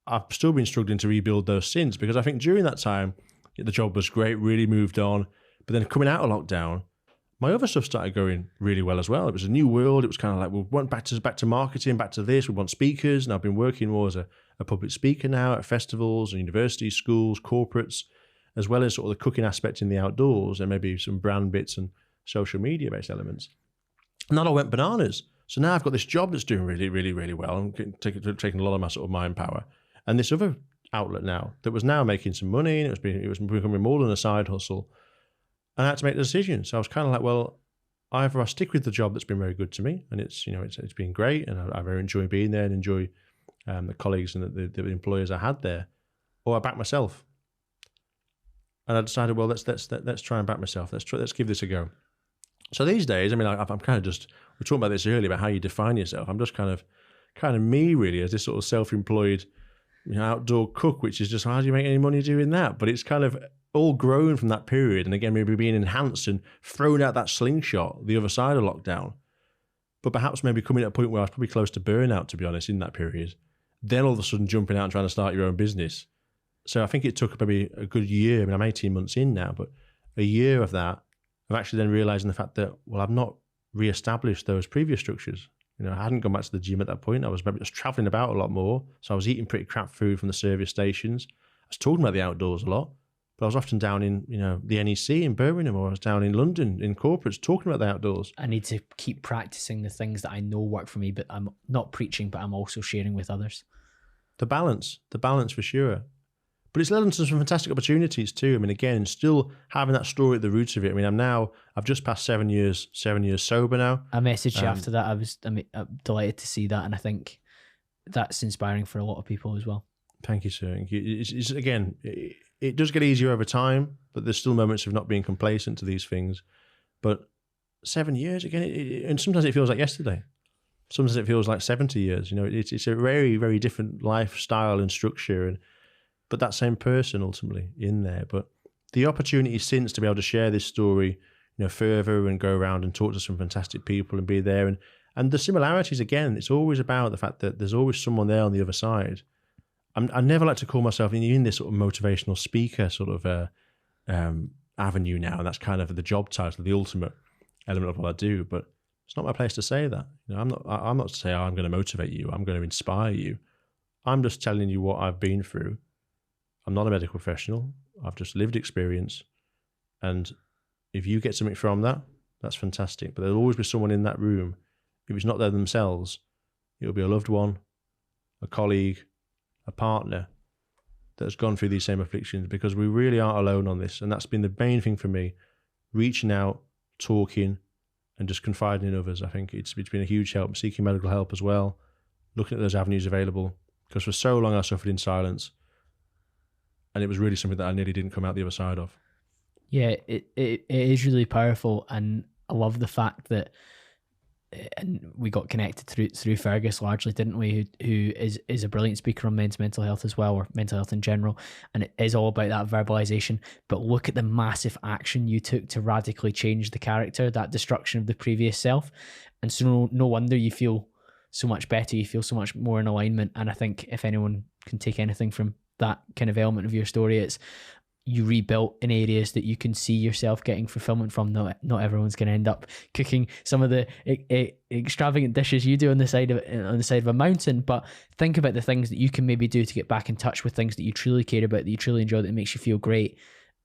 Speaker 1: I've still been struggling to rebuild those since, because I think during that time, the job was great, really moved on. But then coming out of lockdown, my other stuff started going really well as well. It was a new world. It was kind of like, we went back to marketing, back to this. We want speakers. And I've been working more as a public speaker now at festivals and universities, schools, corporates, as well as sort of the cooking aspect in the outdoors and maybe some brand bits and social media based elements. And that all went bananas. So now I've got this job that's doing really, really, really well. I'm taking a lot of my sort of mind power. And this other outlet now that was now making some money, and it was becoming more than a side hustle. And I had to make the decision. So I was kind of like, well, either I stick with the job that's been very good to me, and it's been great, and I very enjoy being there and enjoy the colleagues and the employers I had there, or I back myself. And I decided, well, let's try and back myself. Let's give this a go. So these days, I mean, I'm kind of just, we were talking about this earlier about how you define yourself. I'm just kind of me really as this sort of self-employed, outdoor cook, which is just, how do you make any money doing that? But it's kind of all grown from that period, and again maybe being enhanced and thrown out that slingshot the other side of lockdown, but perhaps maybe coming at a point where I was probably close to burnout, to be honest, in that period, then all of a sudden jumping out and trying to start your own business. So I think it took maybe a good year. I mean, I'm 18 months in now, but a year of that, of actually then realizing the fact that, well, I've not re-established those previous structures. I hadn't gone back to the gym at that point. I was maybe just traveling about a lot more, so I was eating pretty crap food from the service stations. I was talking about the outdoors a lot, but I was often down in, the NEC in Birmingham, or I was down in London in corporates talking about the outdoors.
Speaker 2: I need to keep practicing the things that I know work for me, but I'm not preaching, but I'm also sharing with others. The balance
Speaker 1: for sure. But it's led into some fantastic opportunities too. I mean, again, still having that story at the root of it. I mean, I've just passed 7 years sober now.
Speaker 2: I messaged you after that. I'm delighted to see that. And I think that's inspiring for a lot of people as well.
Speaker 1: Thank you, sir. It's again, it does get easier over time, but there's still moments of not being complacent to these things. But 7 years, again, and sometimes it feels like yesterday. Sometimes it feels like 70 years. It's a very, very different lifestyle and structure, but that same person ultimately in there. But the opportunity since to be able to share this story, further and go around and talk to some fantastic people and be there. And the similarities, again, it's always about the fact that there's always someone there on the other side. I never like to call myself in this sort of motivational speaker sort of avenue now. And that's kind of the job title, the ultimate element of what I do. But it's not my place to say that. I'm not to say, I'm going to motivate you. I'm going to inspire you. I'm just telling you what I've been through. I'm not a medical professional. I've just lived experience. And if you get something from that, that's fantastic. But there'll always be someone in that room. If it's not there themselves, it'll be a loved one, a colleague, a partner that has gone through these same afflictions, because we really aren't alone on this. And that's been the main thing for me, reaching out, talking, and just confiding in others. I think it's been a huge help, seeking medical help as well, looking at those avenues available, because for so long I suffered in silence. And it was really something that I nearly didn't come out the other side of.
Speaker 2: Yeah, it is really powerful. And I love the fact that and we got connected through Fergus largely, didn't we? Who is a brilliant speaker on mental health as well, or mental health in general, and it is all about that verbalization. But look at the massive action you took to radically change the character, that destruction of the previous self, and so no wonder you feel so much better. You feel so much more in alignment. And I think if anyone can take anything from that kind of element of your story, it's you rebuilt in areas that you can see yourself getting fulfillment from. Not everyone's going to end up cooking some of the extravagant dishes you do on the side of a mountain, but think about the things that you can maybe do to get back in touch with things that you truly care about, that you truly enjoy, that makes you feel great,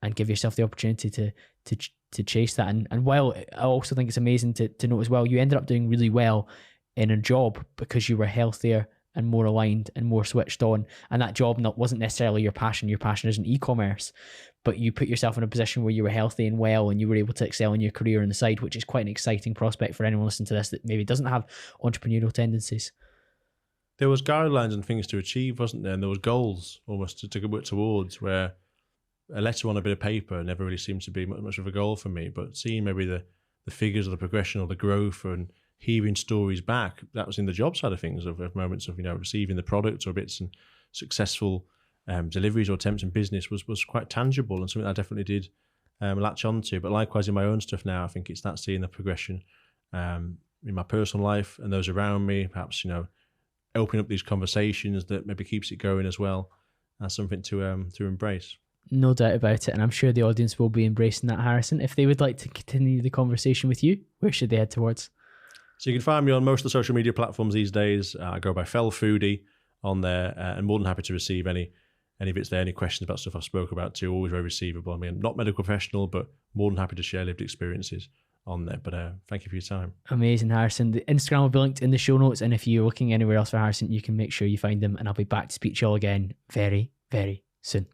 Speaker 2: and give yourself the opportunity to chase that. And while I also think it's amazing to note as well, you ended up doing really well in a job because you were healthier and more aligned and more switched on, and that job wasn't necessarily your passion. Your passion isn't e-commerce, but you put yourself in a position where you were healthy and well, and you were able to excel in your career on the side, which is quite an exciting prospect for anyone listening to this that maybe doesn't have entrepreneurial tendencies.
Speaker 1: There was guidelines and things to achieve, wasn't there? And there was goals almost to work towards, where a letter on a bit of paper never really seemed to be much of a goal for me, but seeing maybe the figures or the progression or the growth and hearing stories back, that was in the job side of things, of moments of, receiving the product or bits and successful deliveries or attempts in business was quite tangible, and something I definitely did latch onto. But likewise in my own stuff now, I think it's that seeing the progression in my personal life and those around me, perhaps, opening up these conversations that maybe keeps it going as well, as something to embrace.
Speaker 2: No doubt about it, and I'm sure the audience will be embracing that, Harrison. If they would like to continue the conversation with you, where should they head towards?
Speaker 1: So you can find me on most of the social media platforms these days. I go by Fell Foodie on there, and more than happy to receive any bits there, any questions about stuff I've spoke about too. Always very receivable. I mean, I'm not medical professional, but more than happy to share lived experiences on there. But thank you for your time.
Speaker 2: Amazing, Harrison. The Instagram will be linked in the show notes, and if you're looking anywhere else for Harrison, you can make sure you find him, and I'll be back to speak to you all again very, very soon.